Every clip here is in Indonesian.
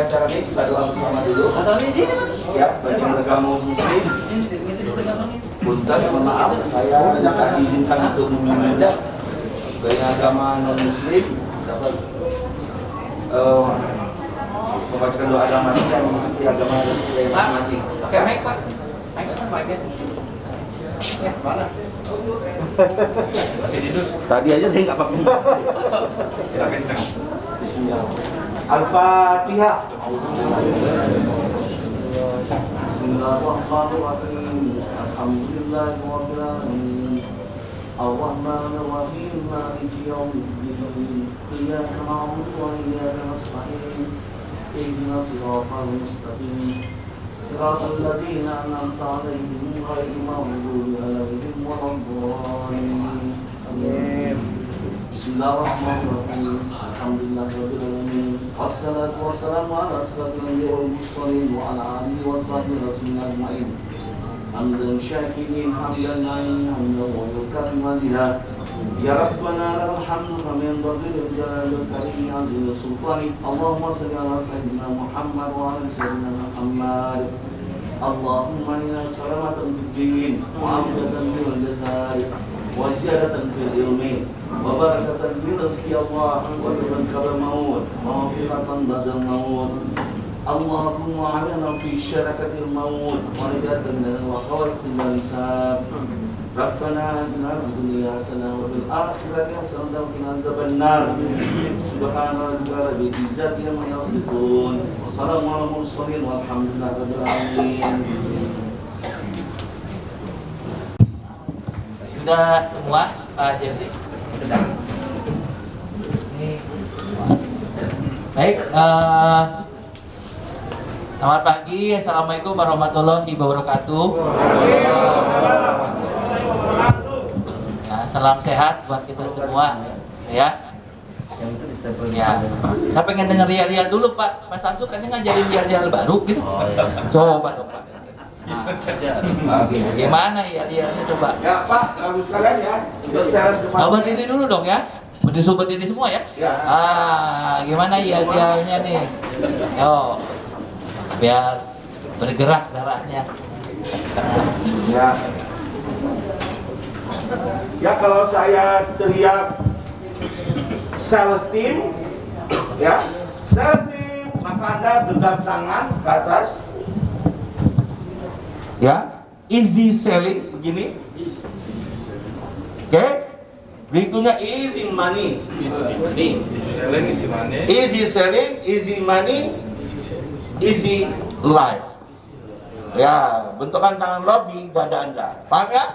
acara ini kita doa bersama dulu. Ya, bagi beragama muslim. Punten, mohon maaf, saya tidak diizinkan untuk memimpin gaya agama non muslim dapat membacakan doa agama dan mengikuti agama dari masing-masing. Oke, baik Pak. Ya, mana? Tadi aja saya nggak pakai. Silakan sang. Bismillah. Al-Fatihah. Bismillahirrahmanirrahim. Alhamdulillahirabbil alamin. Ar-Rahmanir-Rahim. Maliki yaumiddin. Iyyaka na'budu wa iyyaka nasta'in. Ihdinas siratal mustaqim. Siratal ladzina an'amta 'alaihim ghairil maghdubi 'alaihim waladdallin. Amin. Bismillahirrahmanirrahim. Alhamdulillahirabbil alamin. Wassalatu wassalamu ala asyrafil anbiya'i wal mursalin wa ala alihi wa sahbihi rasulil ajma'in. Hamdan syakirin hamdan na'imin hamdan wa yukafi mazidah. Ya Rabbana lakal hamdu kama yanbaghi li jalali wajhika wa 'azimi sultanik. Allahumma shalli ala sayyidina Muhammad wa ala sayyidina Muhammad. Allahumma inna salamatan fid din wa amdatan fil jasad wa ziyadatan fil ilmi wa barakatan fil rizqi Allah wa ridwan maut wa maghfiratan ba'dal maut. Allahumma a'inna fi syarakatil maut wa ridatan wa khawatil hisab. Rabbana atina fid dunya hasanah wa fil akhirati hasanah wa qina adzabannar. Subhana rabbika rabbil izzati amma yasifun. Wassalamu ala mursalin walhamdulillahi rabbil alamin. Sudah semua Pak Jeffrey? Sudah. Ini. Baik, selamat pagi. Assalamualaikum warahmatullahi wabarakatuh. Ya, salam sehat buat kita semua, ya. Ya, saya pengen denger Ria dulu Pak. Pak Samsul kan ngajarin Ria baru gitu. Coba dong Pak. Nah, gimana ya coba? Ya Pak, bagus sekalian ya. Berdiri dulu dong ya. Berdiri semua ya. Ya. Gimana ya nih? Yo, biar bergerak darahnya. Ya. Ya, kalau saya teriak sales team, ya, sales team, maka Anda genggam tangan ke atas. Ya, easy selling begini. Oke. Berikutnya easy money. Easy selling, easy money, easy life. Ya, bentukan tangan lobby dada Anda. Paham ya?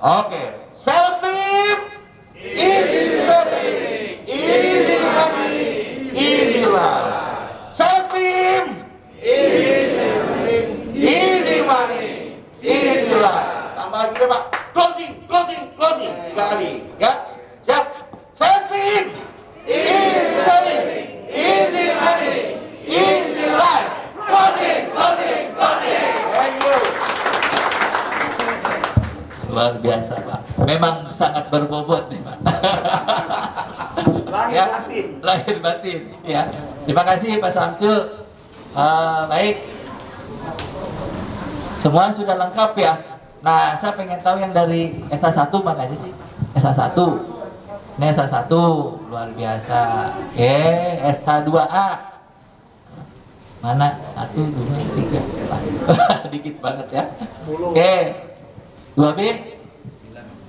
Oke. Sales team, easy selling, easy money, easy life. Sales team, easy selling, easy money, easy life. Tambah lagi deh Pak. Closing. 3 kali. Ya. Siap. Sales team, easy selling, easy money, easy life. Closing. Thank you. Luar biasa Pak. Memang sangat berbobot nih Pak. Lahir batin. Ya. Terima kasih Pak Samsul. Baik. Semua sudah lengkap ya. Nah, saya pengen tahu yang dari SA1 mana aja sih? SA1. Ini SA1 luar biasa. SA2A. Mana? 1, 2, 3. Dikit banget ya. Oke. 2B.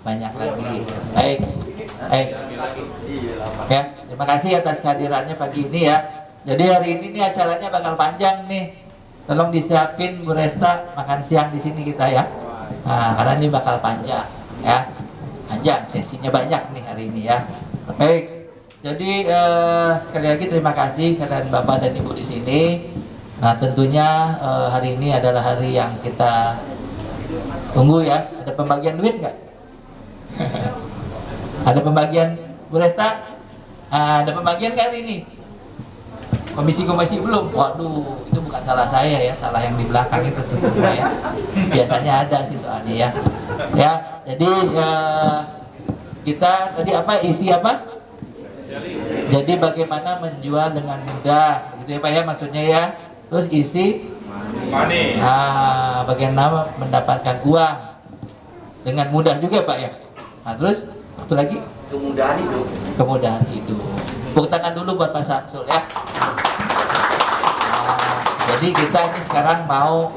Banyak lagi. Baik. Ya, terima kasih atas kehadirannya pagi ini ya. Jadi hari ini nih acaranya bakal panjang nih. Tolong disiapin Bu Resta makan siang di sini kita ya. Nah, karena ini bakal panjang ya. Panjang, sesinya banyak nih hari ini ya. Baik. Jadi sekali lagi terima kasih kalian Bapak dan Ibu di sini. Nah, tentunya hari ini adalah hari yang kita tunggu ya. Ada pembagian duit nggak? Ada pembagian Bu Resta? Ada pembagian nggak hari ini? Komisi belum? Waduh, itu bukan salah saya ya, salah yang di belakang itu tentunya ya. Biasanya ada sih soalnya ya. Ya, jadi kita tadi apa isi apa? Jadi bagaimana menjual dengan mudah gitu ya Pak ya maksudnya ya. Terus isi Money. nah bagaimana mendapatkan uang dengan mudah juga Pak ya. Nah terus satu lagi Kemudahan hidup. kemudahan hidup. Tepuk tangan dulu buat Pak Samsul ya. Jadi kita ini sekarang mau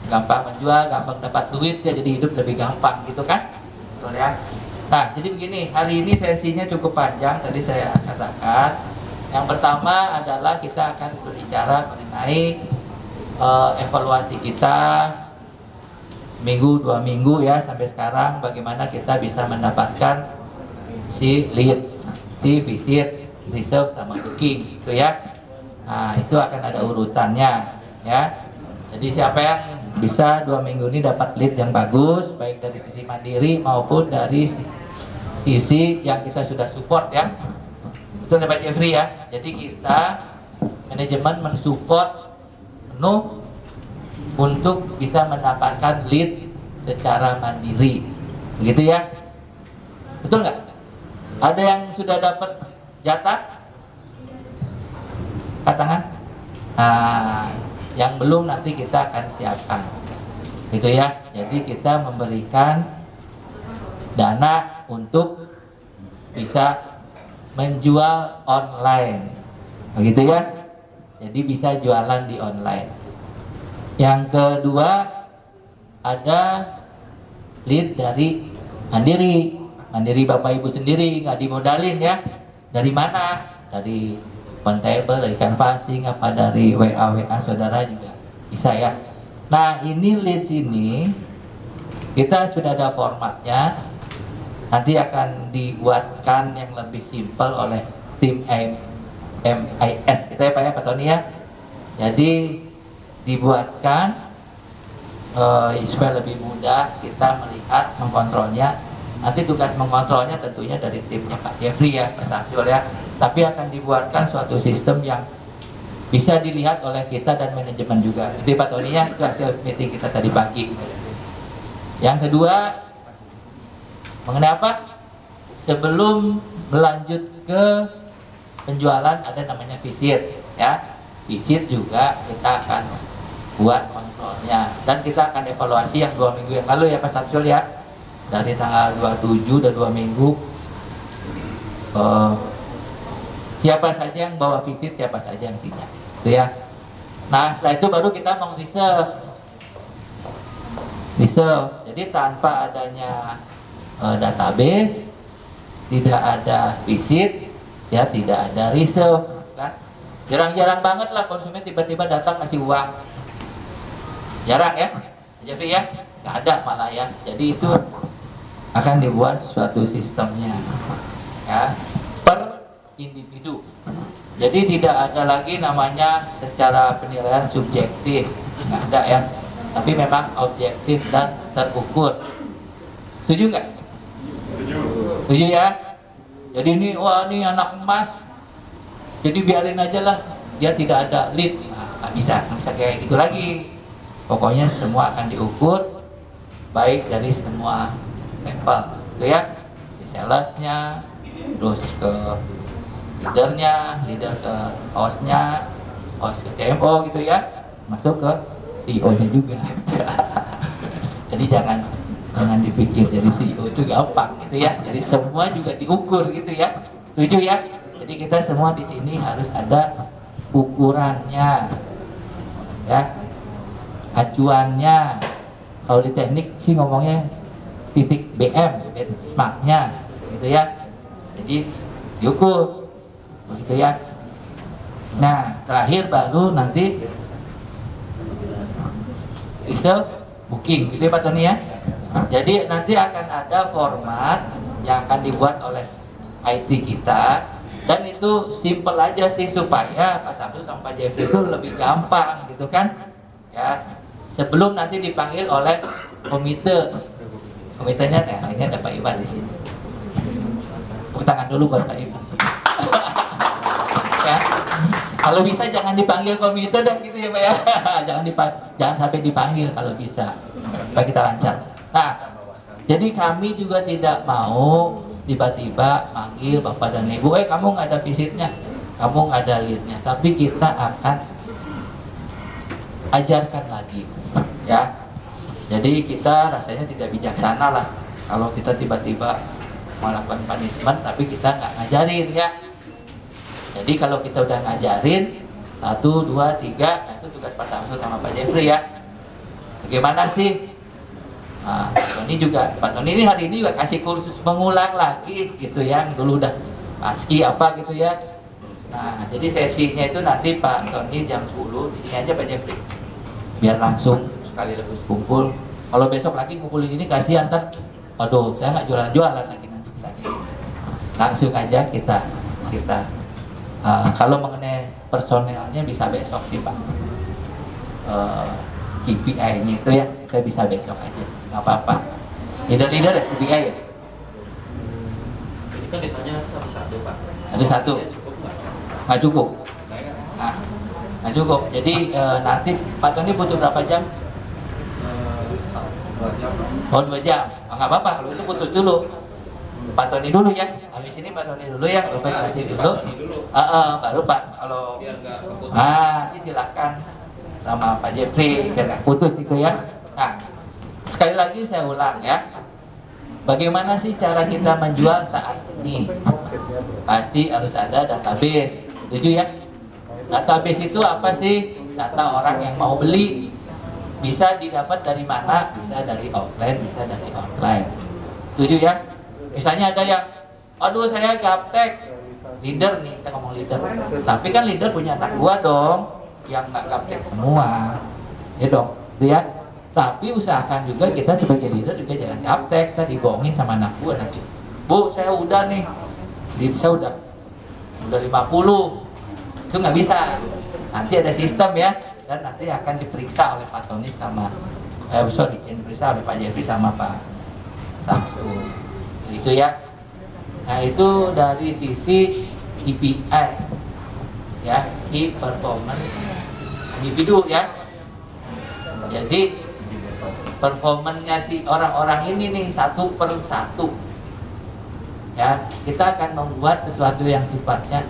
gampang menjual, gampang dapat duit ya, jadi hidup lebih gampang gitu kan, betul ya. Nah jadi begini, hari ini sesinya cukup panjang tadi saya katakan. Yang pertama adalah kita akan berbicara mengenai evaluasi kita minggu 2 minggu ya sampai sekarang, bagaimana kita bisa mendapatkan si lead, si visit, reserve sama booking gitu ya. Nah itu akan ada urutannya ya. Jadi siapa yang bisa 2 minggu ini dapat lead yang bagus, baik dari sisi mandiri maupun dari sisi yang kita sudah support ya. Betul ya Pak Jeffrey ya. Jadi kita manajemen mensupport penuh untuk bisa mendapatkan lead secara mandiri, begitu ya. Betul nggak? Ada yang sudah dapat jatah? Angkat tangan. Nah, yang belum nanti kita akan siapkan, gitu ya. Jadi kita memberikan dana untuk bisa menjual online, begitu ya. Jadi bisa jualan di online. Yang kedua ada lead dari mandiri, mandiri Bapak Ibu sendiri, nggak dimodalin ya. Dari mana? Dari kontable, dari canvassing, apa dari WA saudara juga bisa ya. Nah ini leads ini kita sudah ada formatnya, nanti akan dibuatkan yang lebih simpel oleh tim MIS kita ya Pak ya, Pak Tony ya. Jadi dibuatkan supaya lebih mudah kita melihat, mengkontrolnya. Nanti tugas mengontrolnya tentunya dari timnya Pak Jeffrey ya, Pak Samsul ya. Tapi akan dibuatkan suatu sistem yang bisa dilihat oleh kita dan manajemen juga. Itu Pak Tony ya, itu hasil meeting kita tadi pagi. Yang kedua, mengenai apa? Sebelum melanjut ke penjualan ada namanya visit ya. Visit juga kita akan buat kontrolnya dan kita akan evaluasi yang 2 minggu yang lalu ya Pak Samsul ya. Dari tanggal 27 dan 2 minggu siapa saja yang bawa visit, siapa saja yang tidak, gitu ya. Nah setelah itu baru kita reserve. Jadi tanpa adanya database, tidak ada visit, ya tidak ada reserve kan. Jarang-jarang banget lah konsumen tiba-tiba datang ngasih uang, jarang ya Jeffrey ya, nggak ada malah ya. Jadi itu akan dibuat suatu sistemnya ya per individu. Jadi tidak ada lagi namanya secara penilaian subjektif, nggak ada ya, tapi memang objektif dan terukur. Setuju nggak? Setuju ya. Jadi ini wah ini anak emas, jadi biarin aja lah, dia tidak ada lead. Nah, nggak bisa kayak gitu lagi. Pokoknya semua akan diukur baik dari semua level, gitu ya. Di salesnya, terus ke leadernya, leader ke hostnya, host ke CMO gitu ya, masuk ke CEO-nya juga. Jadi jangan dipikir jadi CEO itu gampang gitu ya. Jadi semua juga diukur gitu ya. Setuju ya? Jadi kita semua di sini harus ada ukurannya, ya, acuannya. Kalau di teknik sih ngomongnya titik BM, benchmarknya, gitu ya. Jadi diukur, begitu ya. Nah, terakhir baru nanti reserve booking, gitu ya Pak Tony ya. Jadi nanti akan ada format yang akan dibuat oleh IT kita, dan itu simple aja sih supaya Pak Samsul sama Pak Jeffrey itu lebih gampang gitu kan ya. Sebelum nanti dipanggil oleh komitenya, nah ini ada Pak Iwan di sini. Tepuk tangan dulu buat Pak Iwan. Ya, kalau bisa jangan dipanggil komite dong gitu ya Pak ya. jangan sampai dipanggil kalau bisa, supaya kita lancar. Nah, jadi kami juga tidak mau tiba-tiba manggil Bapak dan Ibu, kamu nggak ada visitnya. kamu nggak ada leadnya, tapi kita akan ajarkan lagi, ya. Jadi kita rasanya tidak bijaksana lah kalau kita tiba-tiba melakukan punishment tapi kita nggak ngajarin, ya. Jadi kalau kita udah ngajarin 1, 2, 3, nah itu tugas Pak Samsul sama Pak Jeffrey, ya. Bagaimana sih? Nah, Pak Tony ini hari ini juga kasih kursus mengulang lagi gitu ya, yang dulu udah paski apa gitu ya. Nah, jadi sesinya itu nanti Pak Tony jam 10 di sini aja Pak Jeffrey. Biar langsung sekali lagi kumpul. Kalau besok lagi ngumpulin ini kasihan ntar, aduh saya nggak jualan-jualan lagi nanti lagi. Langsung aja kita kalau mengenai personelnya bisa besok sih Pak. KPI-nya itu ya kita bisa besok aja, nggak apa-apa. Leader ya KPI ya. Ini kan ditanya satu-satu Pak. Satu-satu. Nggak cukup. Nggak cukup. Jadi nanti Pak Tony butuh berapa jam? 2 jam. Oh 2 jam. Nggak apa-apa kalau itu putus dulu. Pak Tony dulu ya. Habis ini Pak Tony dulu ya. Bapak kasih dulu. Baru Pak kalau. Biar nggak keputus. Ini silakan sama Pak Jeffrey biar nggak putus itu ya. Nah, sekali lagi saya ulang ya. Bagaimana sih cara kita menjual saat ini? Pasti harus ada database. Setuju ya? Database itu apa sih? Data orang yang mau beli. Bisa didapat dari mana? Bisa dari offline, bisa dari online. Setuju ya? Misalnya ada yang, aduh saya gaptek. Leader nih, saya ngomong leader. Tapi kan leader punya anak buah dong, yang nggak gaptek semua. Ya dong, itu ya. Tapi usahakan juga kita sebagai leader juga jangan gaptek. Kita dibohongin sama anak buah nanti. Bu, saya udah nih, lead saya udah 50. Itu nggak bisa. Nanti ada sistem ya, dan nanti akan diperiksa oleh Pak Tony sama diperiksa oleh Pak Jeffrey sama Pak Samsul. Itu ya. Nah itu dari sisi KPI ya, key performance individu ya. Jadi performanya si orang-orang ini nih satu per satu ya, kita akan membuat sesuatu yang sifatnya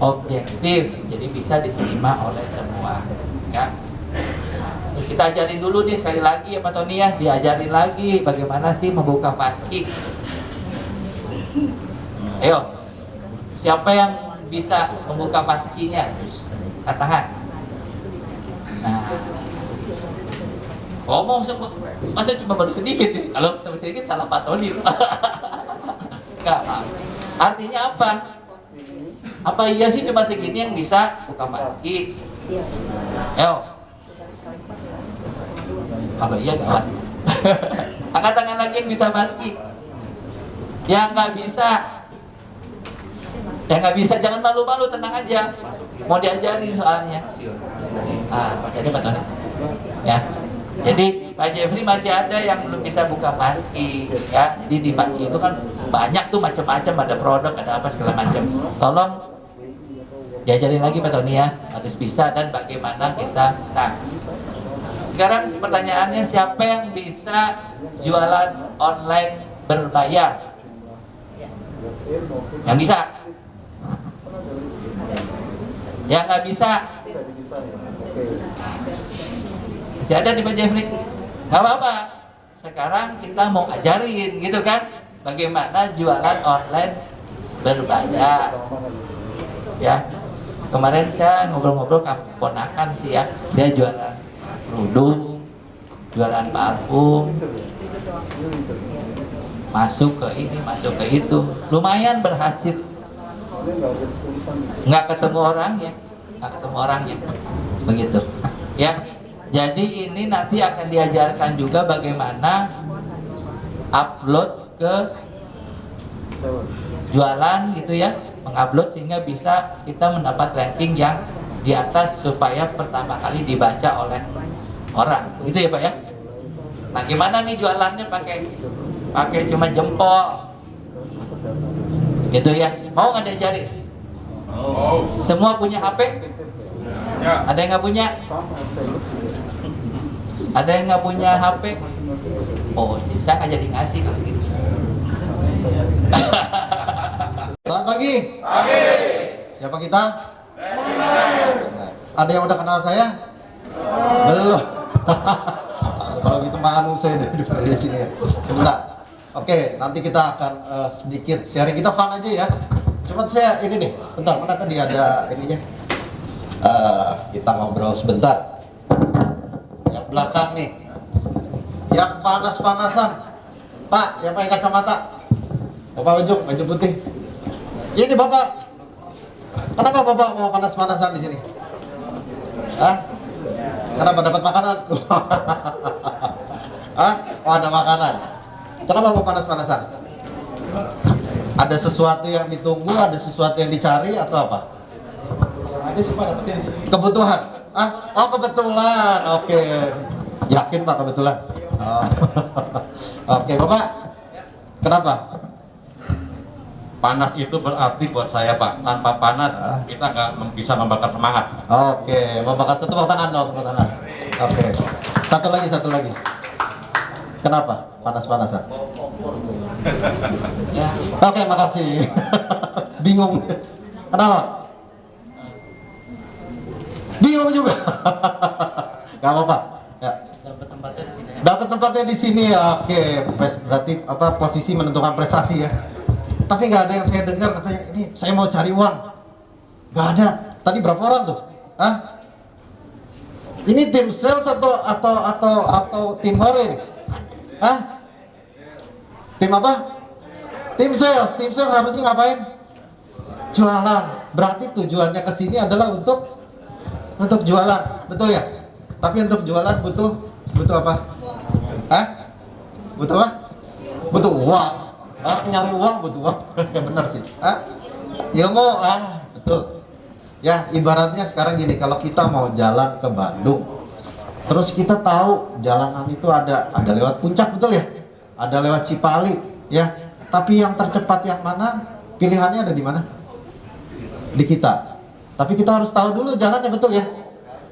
objektif, jadi bisa diterima oleh semua ya. Terus kita ajarin dulu nih sekali lagi ya Pak Tony ya, diajarin lagi bagaimana sih membuka paski. Ayo, siapa yang bisa membuka paskinya? Katakan. Nah, ngomong semua, masa cuma baru sedikit nih? Kalau sampai sedikit salah Pak Tony. Enggak, artinya apa? Apa iya sih cuma segini yang bisa buka paski? Ayo. Apa iya kawan? Angkat tangan lagi yang bisa paski. Yang nggak bisa, yang nggak bisa jangan malu-malu, tenang aja. Mau diajarin soalnya. Masih ada Pak Tony? Ya. Jadi Pak Jeffrey masih ada yang belum bisa buka paski, ya. Jadi di paski itu kan banyak tuh macam-macam, ada produk, ada apa segala macam. Tolong diajarin lagi Pak Tony ya, harus bisa dan bagaimana kita. Nah, sekarang pertanyaannya siapa yang bisa jualan online berbayar? Yang bisa? Yang nggak bisa? Masih ada di Pak Jeffrey? Nggak apa-apa. Sekarang kita mau ajarin gitu kan, bagaimana jualan online berbayar. Ya, kemarin saya ngobrol-ngobrol sama ponakan sih ya, dia jualan kerudung, jualan parfum, masuk ke ini, masuk ke itu, lumayan berhasil. Nggak ketemu orangnya, begitu. Ya, jadi ini nanti akan diajarkan juga bagaimana upload ke jualan gitu ya, mengupload sehingga bisa kita mendapat ranking yang di atas supaya pertama kali dibaca oleh orang, gitu ya Pak ya. Nah gimana nih jualannya pakai cuma jempol, gitu ya? Mau nggak diajarin? Semua punya HP? Ada yang nggak punya? Ada yang nggak punya HP? Oh, saya nggak jadi ngasih kalau gitu. Selamat pagi. siapa kita? Ada yang udah kenal saya? Belum. Kalau gitu malu saya dari sini ya. Sebentar. Oke, nanti kita akan sedikit sharing, kita fun aja ya. Cuma saya ini nih, bentar, mana tadi ada ininya? Kita ngobrol sebentar. Yang belakang nih, yang panas-panasan, Pak, yang pakai kacamata, Bapak Ujung, baju putih. Ini Bapak, kenapa Bapak mau panas-panasan di sini? Hah? Kenapa dapat makanan? Hah? Oh, ada makanan. Kenapa mau panas-panasan? Ada sesuatu yang ditunggu, ada sesuatu yang dicari atau apa? Ada sih Pak, dapetin di sini. Kebutuhan? Ah? Oh, kebetulan. Oke. Yakin Pak kebetulan? Oh. Oke, Bapak. Kenapa? Panas itu berarti buat saya Pak, tanpa panas kita nggak bisa membakar semangat. Oke, membakar tepuk tangan dong, tepuk tangan. Oke. Satu lagi. Kenapa? Panas-panasan. Oke, makasih. Bingung. Kenapa? Bingung juga. Gak apa-apa. Ya. Dapat tempatnya di sini. Oke, berarti apa? Posisi menentukan prestasi ya. Tapi nggak ada yang saya dengar katanya ini saya mau cari uang. Nggak ada. Tadi berapa orang tuh? Hah? Ini tim sales atau tim hore ini? Hah? Tim apa? Tim sales. Tim sales harusnya ngapain? Jualan. Berarti tujuannya ke sini adalah untuk jualan, betul ya? Tapi untuk jualan butuh apa? Hah? Butuh apa? Butuh uang. Nyari uang butuh uang. Ya benar sih. Ilmu, betul. Ya, ibaratnya sekarang gini, kalau kita mau jalan ke Bandung, terus kita tahu jalanan itu ada lewat Puncak, betul ya? Ada lewat Cipali, ya. Tapi yang tercepat yang mana? Pilihannya ada di mana? Di kita. Tapi kita harus tahu dulu jalannya, betul ya?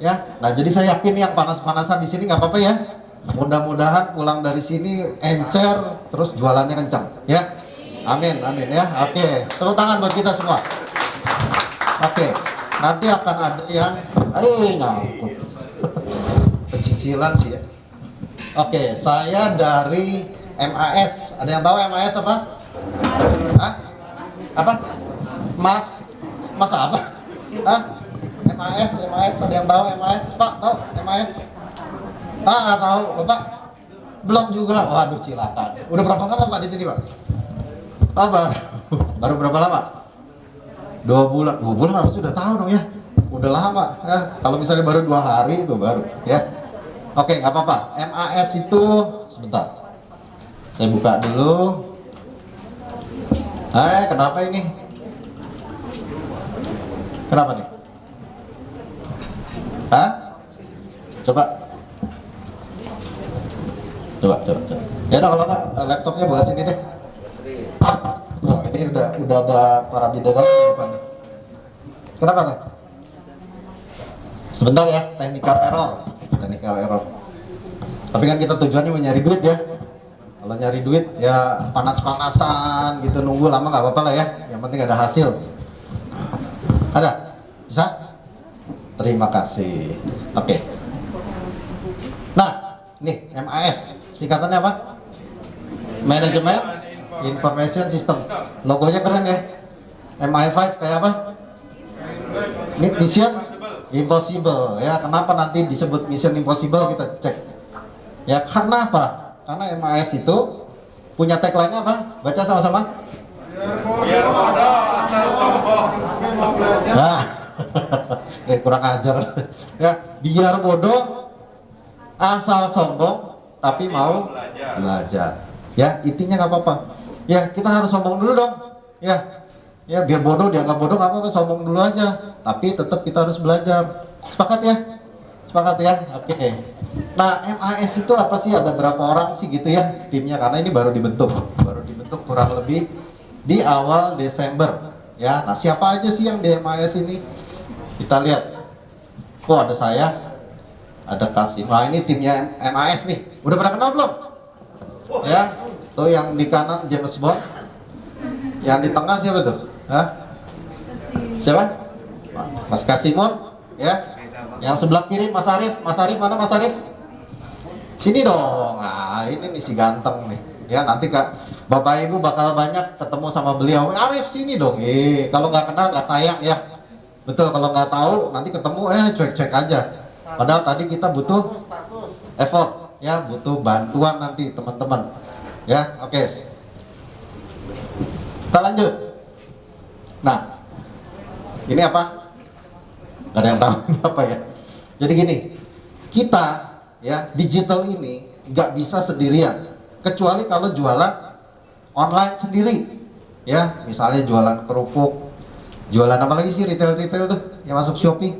Ya. Nah, jadi saya yakin yang panas-panasan di sini nggak apa-apa ya. Mudah-mudahan pulang dari sini encer, terus jualannya kencang, ya. Amin, amin ya. Oke, tepuk tangan buat kita semua. Oke, nanti akan ada yang nyangkut. Pecicilan sih ya. Oke, saya dari MAS. Ada yang tahu MAS apa? Hah? Apa? Mas apa? Hah? MAS, ada yang tahu MAS? Pak, tahu MAS? Nggak tahu, Bapak? Belum juga. Waduh, silakan. Udah berapa lama Pak di sini, Pak? Baru berapa lama? 2 bulan. 2 bulan harus sudah tahu dong ya. Udah lama. Kalau misalnya baru 2 hari itu baru, ya. Oke, nggak apa-apa. MAS itu sebentar. Saya buka dulu. Kenapa ini? Kenapa nih? Hah? Coba. Ya udah, kalau nggak laptopnya bawa sini deh. Oh, ini udah ada para bidadari di depan. Kenapa nih? Sebentar ya, technical error. Tapi kan kita tujuannya mau nyari duit ya. Kalau nyari duit ya panas-panasan gitu, nunggu lama nggak apa-apa lah ya. Yang penting ada hasil. Ada? Bisa? Terima kasih. Oke. Nah, nih MAS, singkatannya apa? Manajemen Information System. Logonya keren ya. MI5 kayak apa? Mission Impossible ya. Kenapa nanti disebut Mission Impossible, kita cek. Ya karena apa? Karena MAS itu punya tagline apa? Baca sama-sama. Biar bodoh asal sombong. Nah, kurang ajar. Ya, biar bodoh asal sombong tapi mau belajar. Ya, intinya nggak apa-apa. Ya, kita harus sombong dulu dong. Ya, biar bodoh, dianggap bodoh nggak apa-apa, sombong dulu aja. Tapi tetap kita harus belajar. Sepakat ya? Sepakat ya? Oke. Nah, MAS itu apa sih? Ada berapa orang sih gitu ya timnya? Karena ini baru dibentuk kurang lebih di awal Desember. Ya, nah siapa aja sih yang di MAS ini? Kita lihat. Ada saya, ada Kasim. Nah, ini timnya MAS nih. Udah pada kenal belum? Ya, tuh yang di kanan James Bond. Yang di tengah siapa tuh? Hah? Siapa? Mas Kasimun, ya. Yang sebelah kiri Mas Arif. Mas Arif mana Mas Arif? Sini dong. Nah, ini nih si ganteng nih. Ya, nanti Kak Bapak Ibu bakal banyak ketemu sama beliau. Arif sini dong. Kalau nggak kenal nggak tayang ya. Betul, kalau nggak tahu nanti ketemu cuek-cuek aja. Padahal tadi kita butuh effort, ya, butuh bantuan nanti teman-teman. Ya, oke. Kita lanjut. Nah, ini apa? Gak ada yang tahu ini apa ya. Jadi gini, kita ya digital ini nggak bisa sendirian, kecuali kalau jualan online sendiri. Ya, misalnya jualan kerupuk, jualan apa lagi sih retail tuh yang masuk Shopee,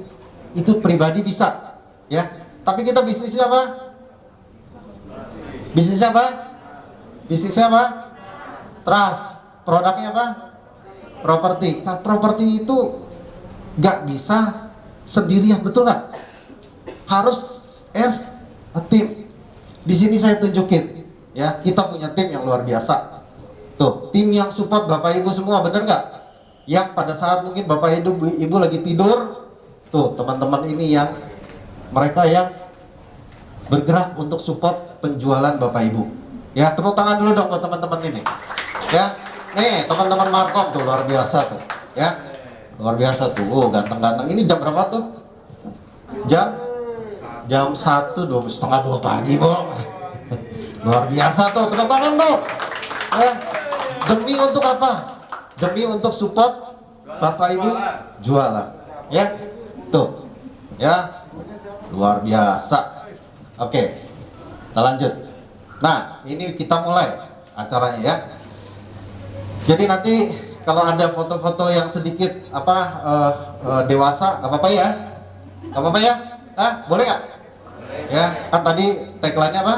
itu pribadi bisa. Ya, tapi kita bisnisnya apa? Bisnisnya apa? Bisnisnya apa? Trust. Produknya apa? Properti. Nah, properti itu nggak bisa sendirian, betul nggak? Harus as a team. Di sini saya tunjukin, ya, kita punya tim yang luar biasa. Tuh, tim yang support Bapak Ibu semua, bener nggak? Yang pada saat mungkin Bapak Ibu lagi tidur, tuh teman-teman ini yang mereka yang bergerak untuk support penjualan Bapak Ibu. Ya, tepuk tangan dulu dong buat teman-teman ini. Ya, nih teman-teman Markom tuh luar biasa tuh, ya. Luar biasa tuh, ganteng-ganteng. Ini jam berapa tuh? Jam 1, setengah 2 pagi, Bang. Luar biasa tuh, tepuk tangan tuh. Ya. Demi untuk apa? Demi untuk support Bapak Ibu jualan. Ya, tuh. Ya, luar biasa. Oke, kita lanjut. Nah, ini kita mulai acaranya ya. Jadi nanti kalau ada foto-foto yang sedikit dewasa, nggak apa-apa ya? Nggak apa-apa ya? Boleh nggak? Ya, kan tadi tagline-nya apa?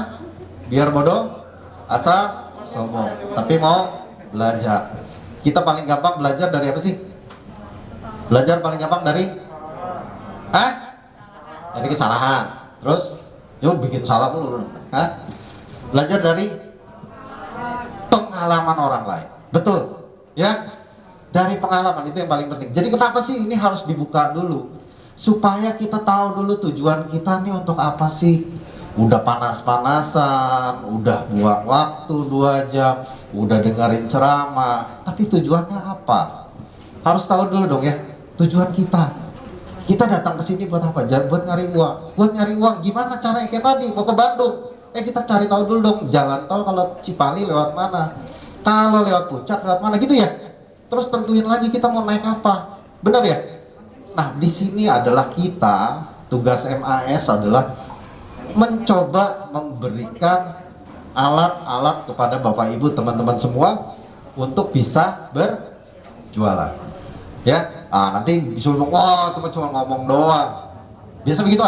Biar bodoh, asal sombong. Tapi mau belajar. Kita paling gampang belajar dari apa sih? Belajar paling gampang dari? Dari kesalahan. Terus, yuk bikin salah mulu. Belajar dari pengalaman orang lain. Betul, ya. Dari pengalaman itu yang paling penting. Jadi kenapa sih ini harus dibuka dulu? Supaya kita tahu dulu tujuan kita nih untuk apa sih? Udah panas-panasan, udah buang waktu 2 jam, udah dengerin ceramah, tapi tujuannya apa? Harus tahu dulu dong ya, tujuan kita. Kita datang ke sini buat apa? Buat nyari uang. Buat nyari uang gimana caranya? Kayak tadi mau ke Bandung. Kita cari tahu dulu dong, jalan tol kalau Cipali lewat mana? Kalau lewat Puncak lewat mana gitu ya? Terus tentuin lagi kita mau naik apa, benar ya? Nah, di sini adalah kita, tugas MAS adalah mencoba memberikan alat-alat kepada Bapak Ibu teman-teman semua untuk bisa berjualan. Ya, nanti disuruh wah cuma ngomong doang. Biasa begitu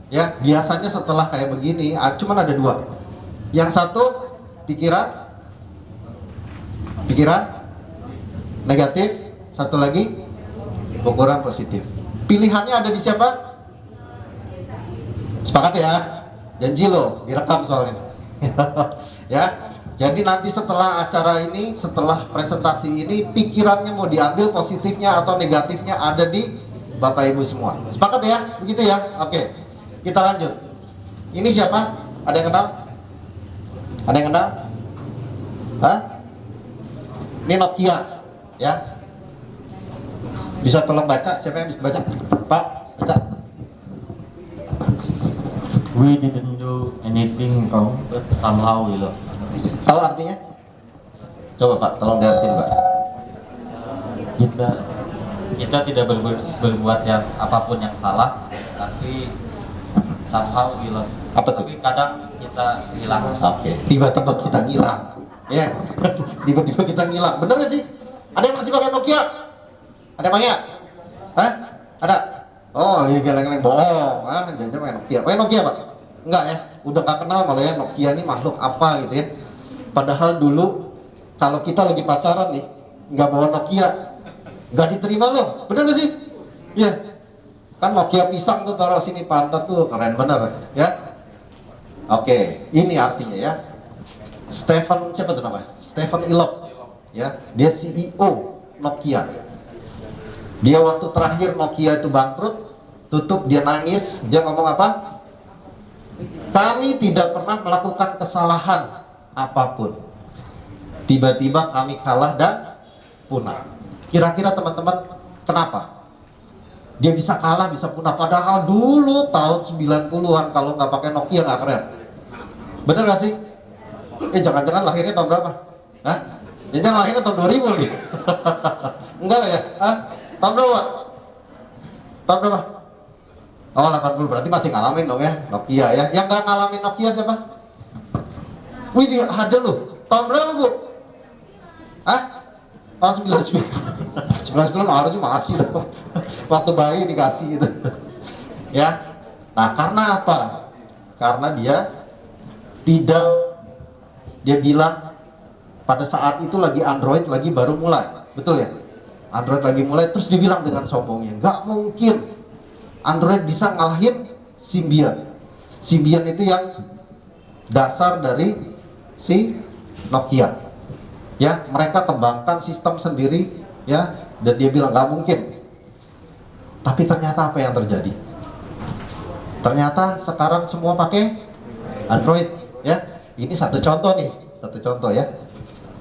ya? Biasanya setelah kayak begini, cuman ada 2. Yang satu pikiran negatif, satu lagi ukuran positif. Pilihannya ada di siapa? Sepakat ya? Janji lo, direkam soalnya. Ya. Jadi nanti setelah acara ini, setelah presentasi ini, pikirannya mau diambil positifnya atau negatifnya ada di Bapak Ibu semua. Sepakat ya? Begitu ya? Oke. Kita lanjut. Ini siapa? Ada yang kenal? Ada yang kenal? Ini Nokia, ya. Bisa tolong baca? Siapa yang bisa baca? Pak, baca. We didn't do anything wrong, but somehow we love. Tahu artinya? Coba Pak, tolong diartiin Pak. Kita tidak berbuat yang apapun yang salah, tapi somehow we love. Apa tuh? Tapi kadang kita hilang. Oke, tiba-tiba kita ngilang. Ya, tiba-tiba kita ngilang. Bener gak sih? Ada yang masih pakai Nokia? Ada yang pakai? Ada? Oh, iya geleng-geleng bohong. Jangan pakai Nokia. Pakai Nokia Pak? Enggak ya? Udah gak kenal malah ya Nokia ini makhluk apa gitu ya. Padahal dulu kalau kita lagi pacaran nih, nggak bawa Nokia, nggak diterima loh. Bener gak sih? Iya. Kan Nokia pisang tuh taruh sini pantat tuh, keren bener ya. Oke, ini artinya ya. Stephen siapa tuh namanya? Stephen Elop, ya, dia CEO Nokia. Dia waktu terakhir Nokia itu bangkrut, tutup, dia nangis, dia ngomong apa? Kami tidak pernah melakukan kesalahan apapun. Tiba-tiba kami kalah dan punah. Kira-kira teman-teman kenapa? Dia bisa kalah, bisa punah. Padahal dulu tahun 90-an kalau nggak pakai Nokia nggak keren. Bener nggak sih? Jangan-jangan lahirnya tahun berapa? Hah? Ya jangan lahirnya tahun 2000 lagi. Enggak lah ya? Hah? Tahun berapa? Tahun berapa? Oh 80, berarti masih ngalamin dong ya Nokia ya. Yang nggak ngalamin Nokia siapa? Wih dia ada loh. Tahun berapa bu? Hah? Tahun 99. 99 harusnya masih dong. Waktu bayi dikasih gitu. Ya. Nah karena apa? Karena dia bilang pada saat itu lagi Android lagi baru mulai, betul ya? Android lagi mulai, terus dibilang dengan sombongnya, nggak mungkin Android bisa ngalahin Symbian. Symbian itu yang dasar dari si Nokia. Ya, mereka kembangkan sistem sendiri, ya, dan dia bilang nggak mungkin. Tapi ternyata apa yang terjadi? Ternyata sekarang semua pakai Android, ya. Ini satu contoh nih, satu contoh ya.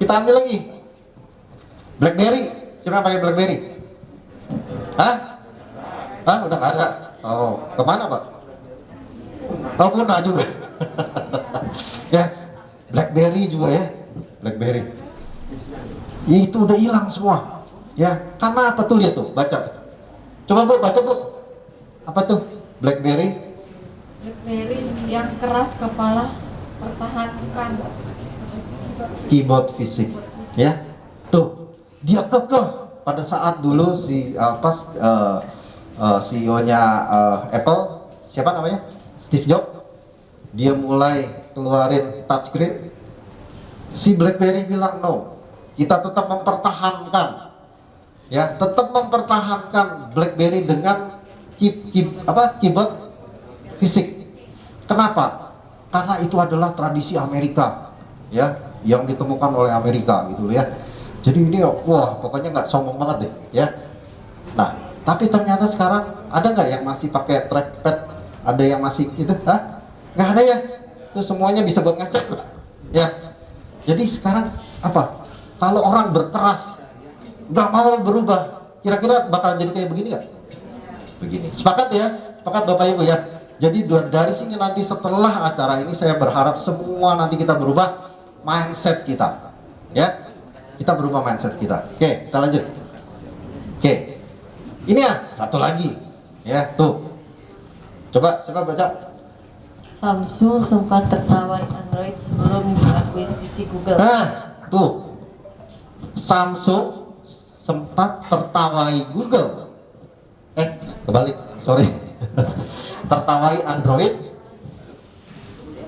Kita ambil lagi BlackBerry. Siapa yang pakai BlackBerry? Hah? Hah? Udah nggak ada. Oh, kemana pak? Oh, punah juga. Yes, BlackBerry juga ya, BlackBerry. Ya, itu udah hilang semua. Ya, karena apa tuh, lihat tuh, baca. Coba bu, baca bu. Apa tuh? BlackBerry yang keras kepala, pertahankan. Keyboard fisik, ya. Tuh, dia kekeh pada saat dulu si CEO-nya Apple, siapa namanya? Steve Jobs. Dia mulai keluarin touchscreen. Si BlackBerry bilang no, kita tetap mempertahankan, ya, tetap mempertahankan BlackBerry dengan keyboard fisik. Kenapa? Karena itu adalah tradisi Amerika, ya, yang ditemukan oleh Amerika gitu ya. Jadi ini wah pokoknya nggak sombong banget deh, ya. Nah, tapi ternyata sekarang ada nggak yang masih pakai trackpad? Ada yang masih gitu? Hah? Nggak ada ya? Itu semuanya bisa buat ngecek, ya. Jadi sekarang apa? Kalau orang berkeras nggak mau berubah, kira-kira bakal jadi kayak begini nggak? Begini. Sepakat ya? Sepakat Bapak Ibu ya? Jadi dari sini nanti setelah acara ini saya berharap semua nanti kita berubah mindset kita, ya. Kita berubah mindset kita. Oke, kita lanjut. Oke, ini ya satu lagi, ya tuh. Coba baca. Samsung sempat tertawai Android sebelum diakuisisi Google. Nah, tuh. Samsung sempat tertawai Google. Kebalik, sorry. Tertawai Android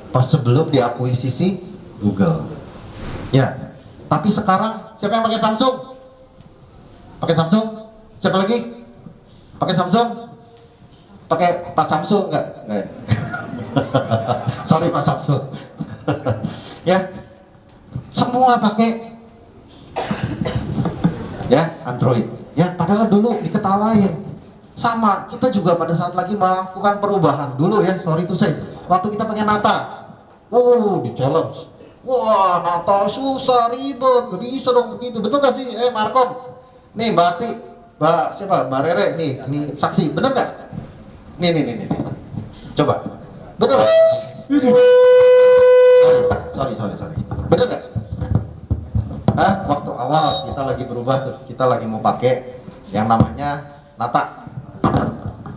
pas sebelum diakuisisi Google. Ya. Tapi sekarang siapa yang pakai Samsung? Pakai Samsung? Siapa lagi? Pakai Samsung? Pakai Pak Samsung enggak? Enggak. Sorry Pak Samsung. Ya. Semua pakai ya Android. Ya, padahal dulu diketawain. Sama, kita juga pada saat lagi melakukan perubahan dulu ya, sorry itu saya. Waktu kita pakai Nata. Di challenge. Wah, Nata susah, ribet, gak bisa dong begitu. Betul gak sih? Markom. Nih, Mbak siapa? Mbak Rere, nih saksi, bener gak? Nih. Coba. Bener gak? Sorry. Bener gak? Waktu awal kita lagi berubah tuh, kita lagi mau pakai yang namanya Nata.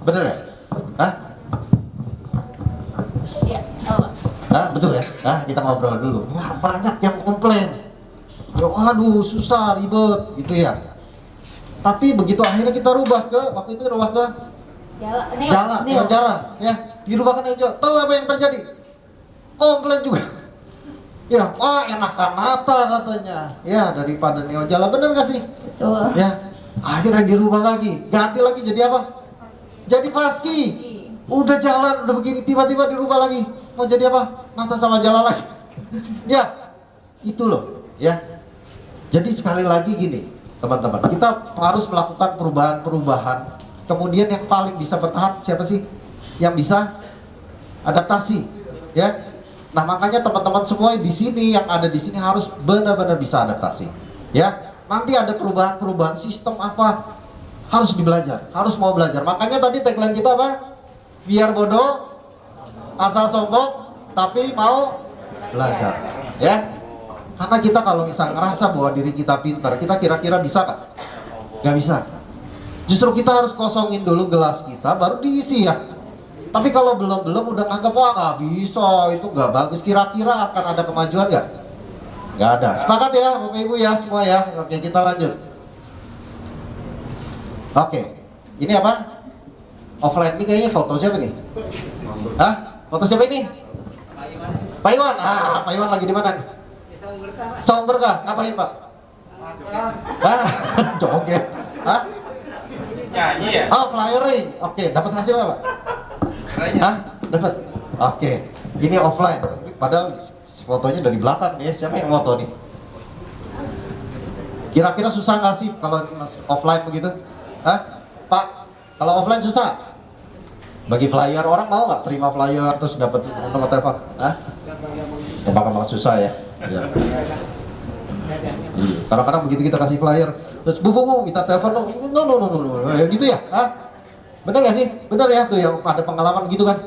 Bener ya? Ya, Betul ya? Kita ngobrol dulu. Wah, banyak yang komplain. Aduh, susah, ribet gitu ya. Tapi begitu akhirnya kita rubah ke Jala, ya. Dirubah ke Neo. Tahu apa yang terjadi? Komplain juga. Ya, enakan Nata katanya. Ya, daripada Neo Jala, bener gak sih? betul. Ya, akhirnya dirubah lagi, ganti lagi jadi apa? Jadi Husky. Udah jalan, udah begini, tiba-tiba dirubah lagi. Mau jadi apa? Nata sama Jala lagi. Ya, itu loh, ya. Jadi sekali lagi gini, teman-teman. Kita harus melakukan perubahan-perubahan. Kemudian yang paling bisa bertahan siapa sih? Yang bisa adaptasi, ya. Nah, makanya teman-teman semua di sini yang ada di sini harus benar-benar bisa adaptasi, ya. Nanti ada perubahan-perubahan sistem apa harus dibelajar, harus mau belajar. Makanya tadi tagline kita apa? Biar bodoh, asal sombong, tapi mau belajar, ya. Karena kita kalau misal ngerasa bahwa diri kita pintar, kita kira-kira bisa nggak? Nggak bisa. Justru kita harus kosongin dulu gelas kita, baru diisi ya. Tapi kalau belum udah nganggap wah nggak bisa, itu nggak bagus. Kira-kira akan ada kemajuan nggak? Nggak ada. Sepakat ya, Bapak Ibu ya semua ya. Oke, kita lanjut. Oke, ini apa? Offline ini kayaknya foto siapa nih? Hah? Foto siapa ini? Pak Iwan. Ah, Pak Iwan lagi di mana nih? Saung Berkah. Ngapain Pak? Hah? Joget. Hah? Nyanyi ya? Oh, flyering. Oke, dapat hasilnya Pak? Hah? Dapat. Oke. Ini offline. Padahal fotonya dari belakang ya. Siapa yang foto nih? Kira-kira susah nggak sih kalau offline begitu? Hah? Pak, kalau offline susah? Bagi flyer, orang mau nggak terima flyer terus dapat nomor telepon? Hah? Ya, bakal susah ya. Ya. Kadang-kadang begitu kita kasih flyer, terus bu kita telepon dong, no, ya, gitu ya? Hah? Bener nggak sih? Bener ya tuh yang ada pengalaman gitu kan?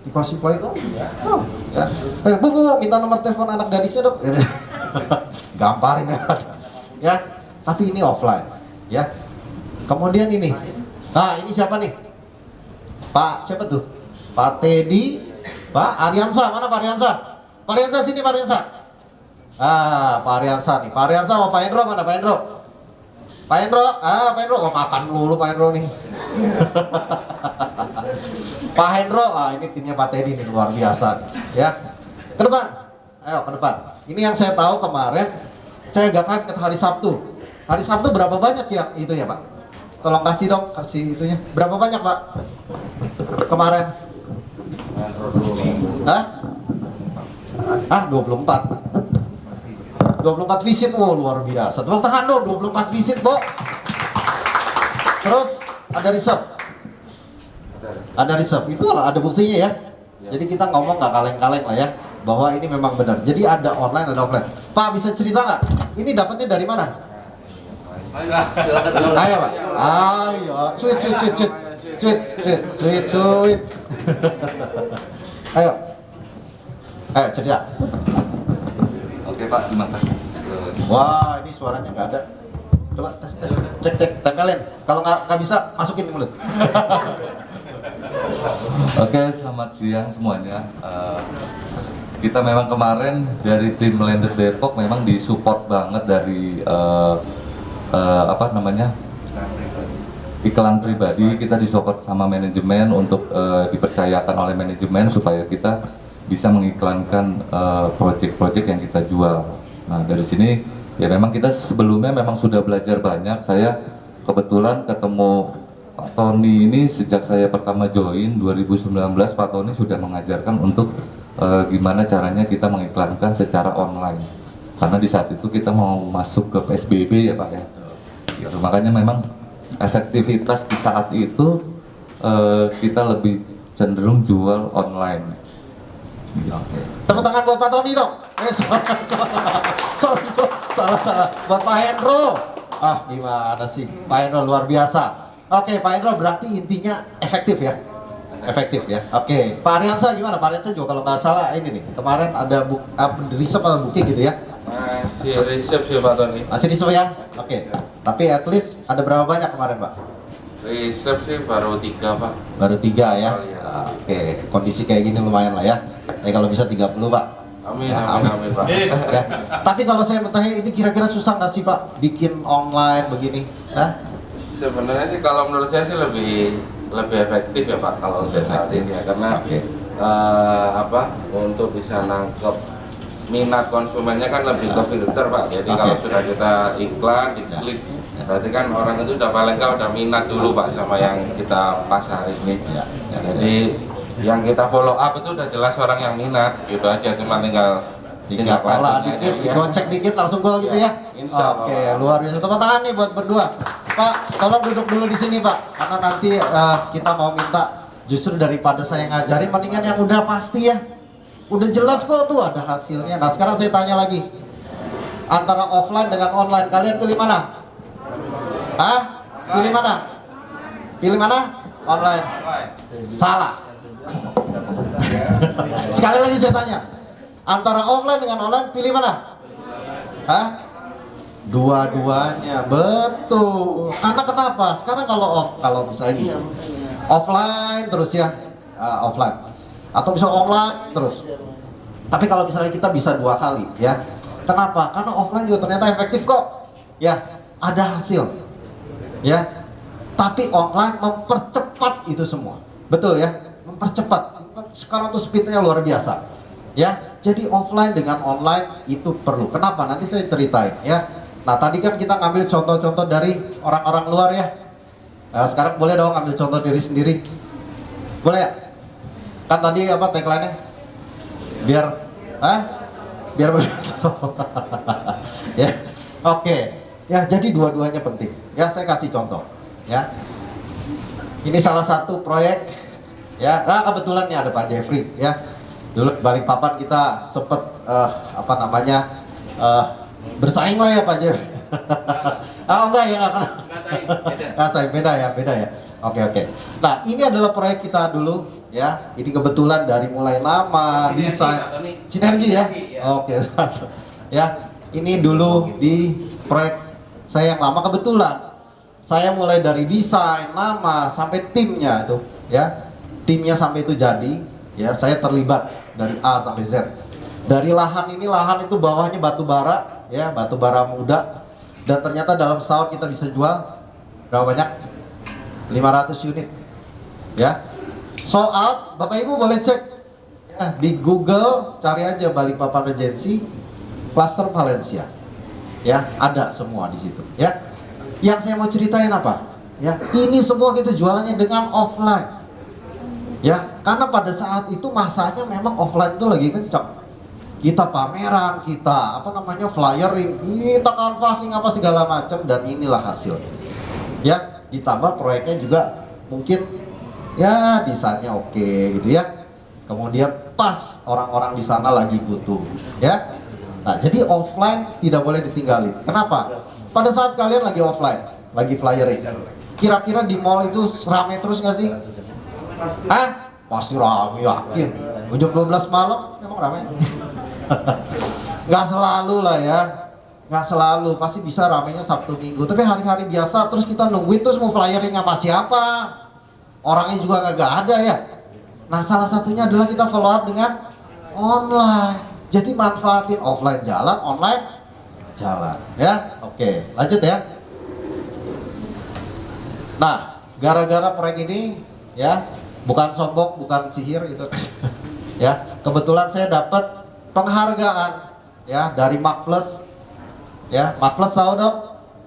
Dikasih flyer dong, ya. Bu minta nomor telepon anak gadisnya dong. Gamparin ya. Tapi ini offline, ya. Kemudian ini, nah ini siapa nih? Pak siapa tuh? Pak Teddy, Pak Ariansa, mana Pak Ariansa? Pak Ariansa sini Pak Ariansa. Ah, Pak Ariansa nih. Pak Ariansa sama Pak Hendro mana Pak Hendro? Pak Hendro, Pak Hendro, oh, makan dulu Pak Hendro nih. Pak Hendro, ini timnya Pak Teddy nih luar biasa nih, ya. Ke depan, ayo ke depan. Ini yang saya tahu kemarin, saya agak kaget hari Sabtu. Hari Sabtu berapa banyak yang itu ya Pak? Tolong kasih dong, kasih itunya. Berapa banyak Pak? Kemarin? Hah? 24 visit, oh luar biasa. Tepuk tangan dong, 24 visit, Bo. Terus ada reserve. Ada reserve, itu ada buktinya ya. Jadi kita ngomong nggak kaleng-kaleng lah ya, bahwa ini memang benar. Jadi ada online, ada offline. Pak bisa cerita nggak? Ini dapatnya dari mana? Ayo Pak. Ayo, sweet. Ayo cerita. Oke Pak, terima kasih. Wah, ini suaranya nggak ada. Coba tes, cek, tempelin. Kalau nggak bisa, masukin ke mulut. Oke, selamat siang semuanya. Kita memang kemarin dari tim Landed Depok memang disupport banget dari iklan pribadi. Kita disupport sama manajemen untuk dipercayakan oleh manajemen supaya kita bisa mengiklankan proyek-proyek yang kita jual. Nah dari sini ya memang kita sebelumnya memang sudah belajar banyak. Saya kebetulan ketemu Pak Tony ini sejak saya pertama join 2019. Pak Tony sudah mengajarkan untuk gimana caranya kita mengiklankan secara online. Karena di saat itu kita mau masuk ke PSBB ya Pak ya. Gitu. Makanya memang efektivitas di saat itu kita lebih cenderung jual online. Tepuk tangan buat Pak Tony dong. Salah. Buat Pak Hendro. Gimana sih? Pak Hendro luar biasa. Oke, Pak Hendro berarti intinya efektif ya. Efektif ya. Oke, Pak Ariansa gimana? Pak Ariansa juga kalau nggak salah ini nih. Kemarin ada reserve atau bukti gitu ya? Masih reserve sih Pak Tony. Masih reserve ya? Oke. Tapi at least ada berapa banyak kemarin Pak? Reserve sih baru 3 Pak. Baru 3 ya? Oh, iya. Oke, kondisi kayak gini lumayan lah ya. Kalau bisa 30 Pak. Amin, Ya, amin Pak. Ya. Tapi kalau saya bertanya ini kira-kira susah nggak sih Pak bikin online begini? Hah? Sebenarnya sih kalau menurut saya sih lebih efektif ya Pak kalau untuk saat ini ya, karena untuk bisa nangkep minat konsumennya kan lebih ke filter Pak. Jadi kalau sudah kita iklan diklik, berarti kan orang itu udah paling nggak udah minat dulu Pak sama yang kita pasar ini. Jadi yang kita follow up itu udah jelas orang yang minat gitu aja, cuma tinggal tinggal kalah dikit, digocek dikit langsung gol gitu ya. Insya Allah. Oke, luar biasa. Tepuk tangan nih buat berdua. Pak, tolong duduk dulu di sini Pak, karena nanti kita mau minta justru daripada saya ngajarin, mendingan yang udah pasti ya. Udah jelas kok tuh ada hasilnya. Nah sekarang saya tanya lagi, antara offline dengan online, kalian pilih mana? Hah? Pilih mana? Pilih mana? Online. Salah. Sekali lagi saya tanya, antara offline dengan online, pilih mana? Hah? Dua-duanya, betul. Karena kenapa? Sekarang kalau misalnya gini, offline terus ya, offline, atau bisa online terus. Tapi kalau misalnya kita bisa 2 kali, ya. Kenapa? Karena offline juga ternyata efektif kok. Ya, ada hasil. Ya. Tapi online mempercepat itu semua. Betul ya? Mempercepat. Sekarang tuh speednya luar biasa. Ya. Jadi offline dengan online itu perlu. Kenapa? Nanti saya ceritain ya. Nah, tadi kan kita ngambil contoh-contoh dari orang-orang luar ya. Nah, sekarang boleh dong ambil contoh diri sendiri. Boleh ya? Kan tadi apa tagline-nya? Biar ya. Oke. Ya, jadi dua-duanya penting. Ya, saya kasih contoh. Ya. Ini salah satu proyek ya. Nah, kebetulan nih ada Pak Jeffrey ya. Dulu Balikpapan kita sempet bersaing lah ya Pak Jeffrey. Enggak ya, nggak saing, beda ya. Oke. Nah, ini adalah proyek kita dulu ya. Ini kebetulan dari mulai nama, desain, sinergi ya. Oke. Ya, ini dulu di proyek saya yang lama kebetulan. Saya mulai dari desain, nama, sampai timnya itu ya. Timnya sampai itu jadi ya, saya terlibat dari A sampai Z. Dari lahan itu bawahnya batu bara ya, batu bara muda. Dan ternyata dalam setahun kita bisa jual berapa banyak? 500 unit ya. Sold out. Bapak Ibu boleh cek ya, di Google, cari aja Balikpapan Regency Cluster Valencia ya, ada semua di situ ya. Yang saya mau ceritain apa ya, ini semua kita jualannya dengan offline ya, karena pada saat itu masanya memang offline itu lagi kencang. Kita pameran, kita flyering, kita canvassing apa segala macam, dan inilah hasilnya ya. Ditambah proyeknya juga mungkin ya desainnya oke gitu ya, kemudian pas orang-orang di sana lagi butuh ya. Nah, jadi offline tidak boleh ditinggalin. Kenapa? Pada saat kalian lagi offline, lagi flyering, kira-kira di mall itu rame terus nggak sih? Hah? Pasti rame, yakin. Jam 12 malam memang rame. Nggak selalu lah ya, nggak selalu, pasti bisa ramenya Sabtu Minggu. Tapi hari-hari biasa terus kita nungguin, terus mau flyering sama siapa? Orangnya juga nggak ada ya. Nah, salah satunya adalah kita follow up dengan online. Jadi manfaatin offline jalan, online jalan ya. Oke, lanjut ya. Nah, gara-gara proyek ini ya, bukan sombong, bukan sihir gitu. Ya, kebetulan saya dapat penghargaan ya dari Markplus ya. Markplus tahu dong,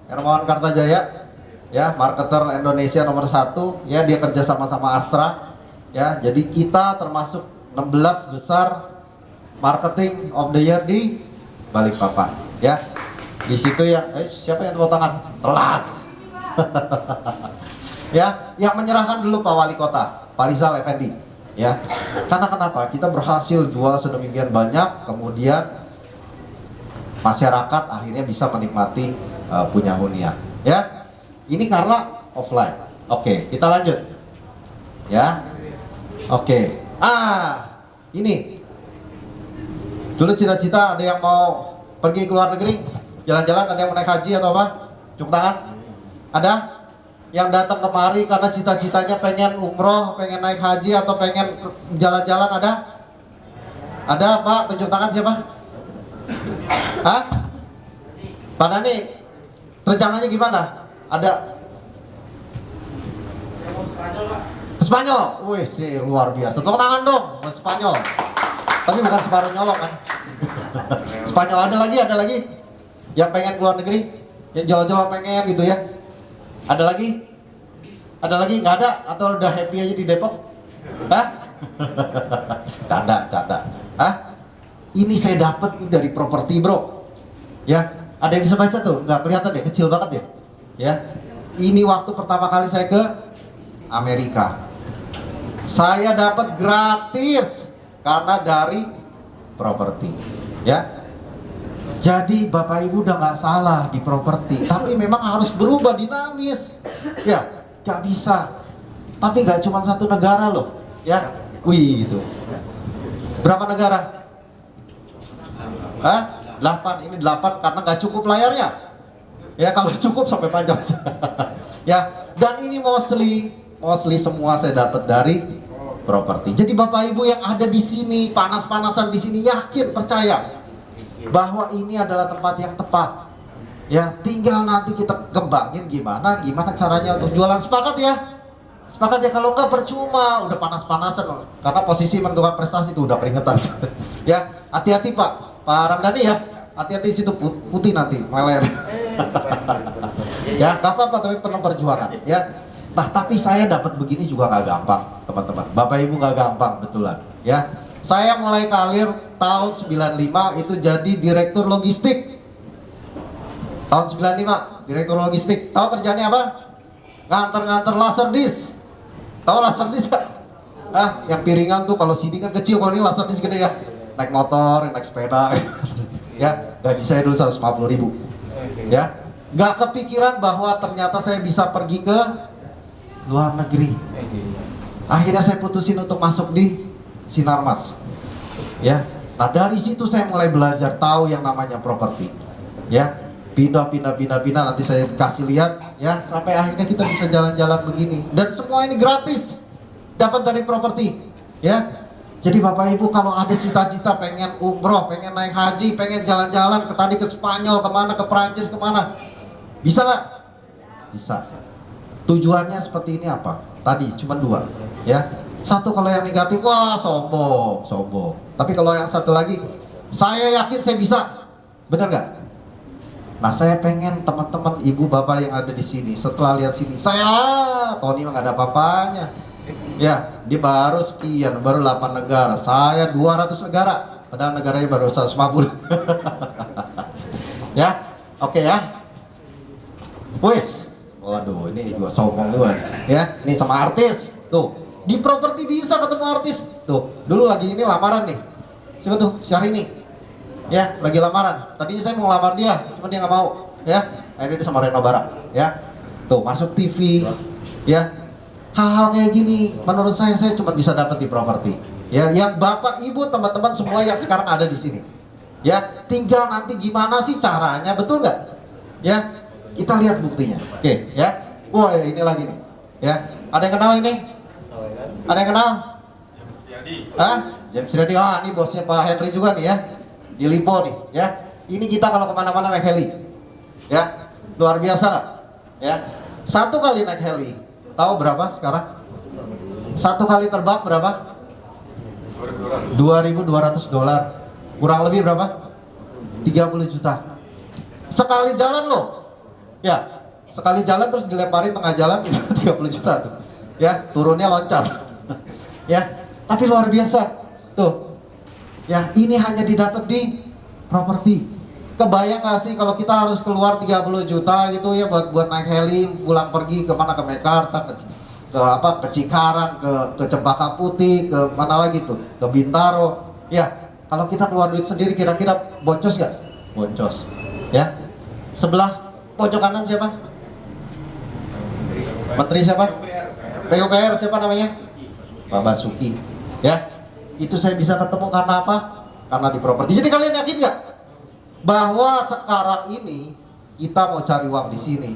Hermawan Kartajaya ya, marketer Indonesia nomor 1 ya, dia kerja sama Astra ya. Jadi kita termasuk 16 besar marketing of the year di Balikpapan ya. Di situ ya, siapa yang tepuk tangan? Telat. Ya, yang menyerahkan dulu Pak Wali Kota, Pak Rizal Effendi ya. Karena kenapa? Kita berhasil jual sedemikian banyak, kemudian masyarakat akhirnya bisa menikmati punya hunian ya. Ini karena offline. Oke, kita lanjut ya. Oke. Ini dulu cita-cita, ada yang mau pergi ke luar negeri, jalan-jalan, ada yang mau naik haji atau apa? Cuk tangan. Ada? Yang datang kemari karena cita-citanya pengen umroh, pengen naik haji, atau pengen jalan-jalan, ada? Ada Pak? Tunjuk tangan siapa? Hah? Pak Dani, rencananya gimana? Ada? Ke Spanyol? Wih sih, luar biasa. Tepuk tangan dong, ke Spanyol. Tapi bukan separuh nyolong kan? Spanyol. Ada lagi? Yang pengen keluar negeri? Yang jalan-jalan pengen gitu ya? Ada lagi? Nggak ada? Atau udah happy aja di Depok? Hah? Canda. Hah? Ini saya dapat nih dari properti bro. Ya, ada yang bisa baca tuh? Nggak kelihatan deh, kecil banget ya. Ya, ini waktu pertama kali saya ke Amerika. Saya dapat gratis karena dari properti. Ya, jadi Bapak Ibu udah nggak salah di properti, tapi memang harus berubah dinamis. Ya, nggak bisa. Tapi nggak cuma satu negara loh. Ya, wih itu. Berapa negara? Hah? 8, ini 8 karena nggak cukup layarnya. Ya kalau cukup sampai panjang. Ya, dan ini mostly semua saya dapat dari properti. Jadi Bapak Ibu yang ada di sini, panas-panasan di sini, yakin, percaya bahwa ini adalah tempat yang tepat. Ya, tinggal nanti kita kembangin gimana caranya untuk jualan. Sepakat ya? Sepakat ya, kalau nggak percuma, udah panas-panasan karena posisi menentukan prestasi itu udah peringatan. Ya, hati-hati Pak Ramdhani ya, hati-hati situ putih nanti meler. Ya, nggak apa-apa, tapi penuh perjuangan ya. Nah, tapi saya dapat begini juga nggak gampang, teman-teman. Bapak Ibu nggak gampang, betulan ya. Saya mulai karir tahun 95 itu jadi direktur logistik. Tahun 95 direktur logistik. Tahu kerjanya apa? Nganter-nganter laserdisk. Tahu laserdisk nggak? Ah, yang piringan tuh kalau CD kan kecil, kalau ini laserdisk gede ya. Naik motor, naik sepeda. Ya, gaji saya dulu 150.000. Ya, nggak kepikiran bahwa ternyata saya bisa pergi ke luar negeri. Akhirnya saya putusin untuk masuk di Sinarmas. Ya, nah dari situ saya mulai belajar tahu yang namanya properti. Ya, pindah nanti saya kasih lihat ya, sampai akhirnya kita bisa jalan-jalan begini. Dan semua ini gratis, dapat dari properti. Ya, jadi Bapak Ibu kalau ada cita-cita pengen umroh, pengen naik haji, pengen jalan-jalan ke Spanyol, kemana, ke Prancis, kemana, bisa nggak? Bisa. Tujuannya seperti ini apa? Tadi cuma 2 ya. Satu kalau yang negatif, wah sombong. Tapi kalau yang satu lagi, saya yakin saya bisa. Benar nggak? Nah, saya pengen teman-teman ibu bapak yang ada di sini setelah lihat sini, Tony mah nggak ada apa-apanya. Ya, dia baru sekian, baru 8 negara. Saya 200 negara, padahal negaranya baru 150. Ya, oke ya. Wes, waduh, ini gua sombong duluan. Ya, ini sama artis. Tuh, di properti bisa ketemu artis. Tuh, dulu lagi ini lamaran nih. Siapa tuh? Syahrini. Ya, lagi lamaran. Tadinya saya mau lamar dia, cuma dia nggak mau. Ya, akhirnya dia sama Reno Bara. Ya, tuh masuk TV. Ya, hal-hal kayak gini menurut saya cuma bisa dapat di properti. Ya, yang bapak ibu teman-teman semua yang sekarang ada di sini. Ya, tinggal nanti gimana sih caranya, betul nggak? Ya, kita lihat buktinya. Oke, ya. Wah, ini lagi nih. Ya, ada yang kenal ini? Ada yang kenal? James Riyadi. Hah? James Riyadi. Ah, ini bosnya Pak Henry juga nih ya. Di Lipo nih, ya. Ini kita kalau kemana-mana naik heli. Ya, luar biasa nggak? Ya, 1 kali naik heli. Tahu berapa sekarang? 1 kali terbang berapa? $2.200. Kurang lebih berapa? 30 juta. Sekali jalan loh. Ya, sekali jalan terus dilemparin tengah jalan 30 juta tuh. Ya, turunnya loncat. Ya, tapi luar biasa. Tuh. Ya, ini hanya didapat di properti. Kebayang nggak sih kalau kita harus keluar 30 juta gitu ya buat naik heli pulang pergi kemana, ke Mekarta, ke Cikarang, ke Cempaka Putih, ke mana lagi tuh, ke Bintaro. Ya, kalau kita keluar duit sendiri kira-kira boncos nggak? Boncos. Ya. Sebelah pojok kanan siapa? Menteri siapa? PUPR siapa namanya? Pak Basuki. Ya. Itu saya bisa ketemu karena apa? Karena di properti. Jadi kalian yakin nggak bahwa sekarang ini kita mau cari uang di sini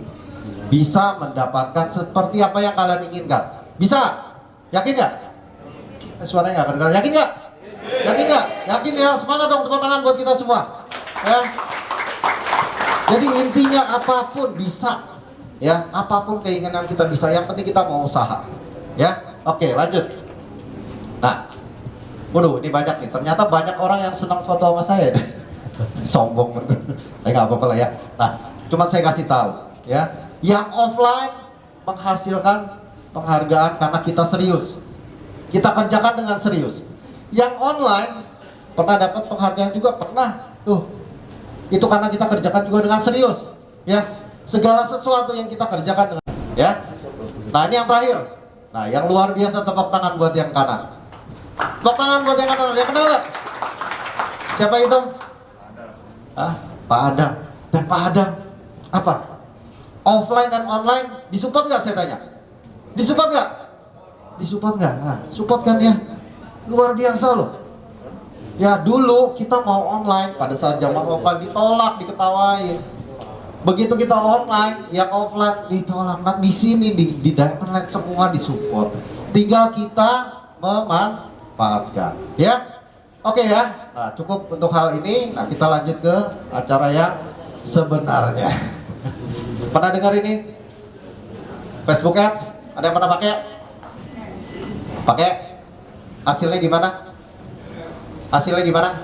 bisa mendapatkan seperti apa yang kalian inginkan? Bisa? Yakin nggak? Suaranya nggak kedengaran. Yakin nggak? Yakin nggak? Yakin ya? Semangat dong, tepuk tangan buat kita semua. Ya. Jadi intinya apapun bisa. Ya, apapun keinginan kita bisa. Yang penting kita mau usaha. Ya, oke, lanjut. Nah, waduh, ini banyak nih. Ternyata banyak orang yang senang foto sama saya. Sombong. Nggak apa-apa lah ya. Nah, cuman saya kasih tahu. Ya, yang offline menghasilkan penghargaan karena kita serius. Kita kerjakan dengan serius. Yang online Pernah dapat penghargaan juga? Pernah. Tuh. Itu karena kita kerjakan juga dengan serius. Ya. Segala sesuatu yang kita kerjakan dengan ya. Nah, ini yang terakhir. Nah, yang luar biasa, tepuk tangan buat yang kanan. Tepuk tangan buat yang kanan. Yang kenal gak? Siapa itu? Pak Adam. Dan Pak Adam apa? Offline dan online disupport nggak, saya tanya? Disupport nggak? Disupport nggak? Nah, support kan ya? Luar biasa loh. Ya dulu kita mau online, pada saat zaman offline ditolak, diketawain. Begitu kita online, yang offline ditolak. Nah, di sini di Diamond Land semua disupport. Tinggal kita memanfaatkan. Ya, oke ya. Nah, cukup untuk hal ini. Nah, kita lanjut ke acara yang sebenarnya. Pernah dengar ini? Facebook Ads? Ada yang pernah pakai? Pakai? Hasilnya gimana? Hasilnya gimana?